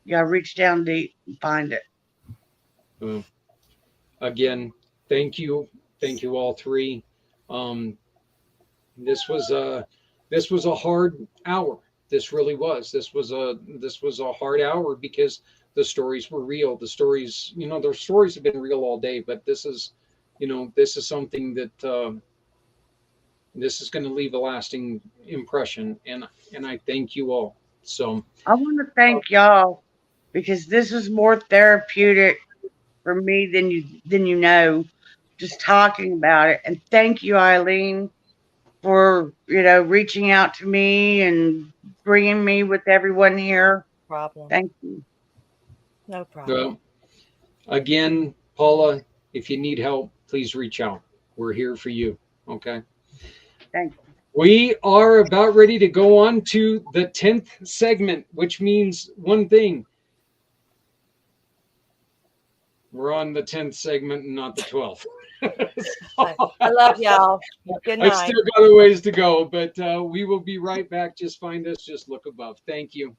You got to reach down deep and find it. Again, thank you all three. This was a hard hour. This really was. This was a hard hour because the stories were real. The stories, their stories have been real all day, but this is something that this is going to leave a lasting impression, and I thank you all. So I want to thank y'all, because this is more therapeutic for me than you know, just talking about it. And thank you, Eileen, for reaching out to me and bringing me with everyone here. Problem. Thank you. No problem. Well, again, Paula, if you need help, please reach out. We're here for you. Okay. Thank you. We are about ready to go on to the 10th segment, which means one thing. We're on the 10th segment and not the 12th. I love y'all. Good night. I've still got a ways to go, but we will be right back. Just find us. Just look above. Thank you.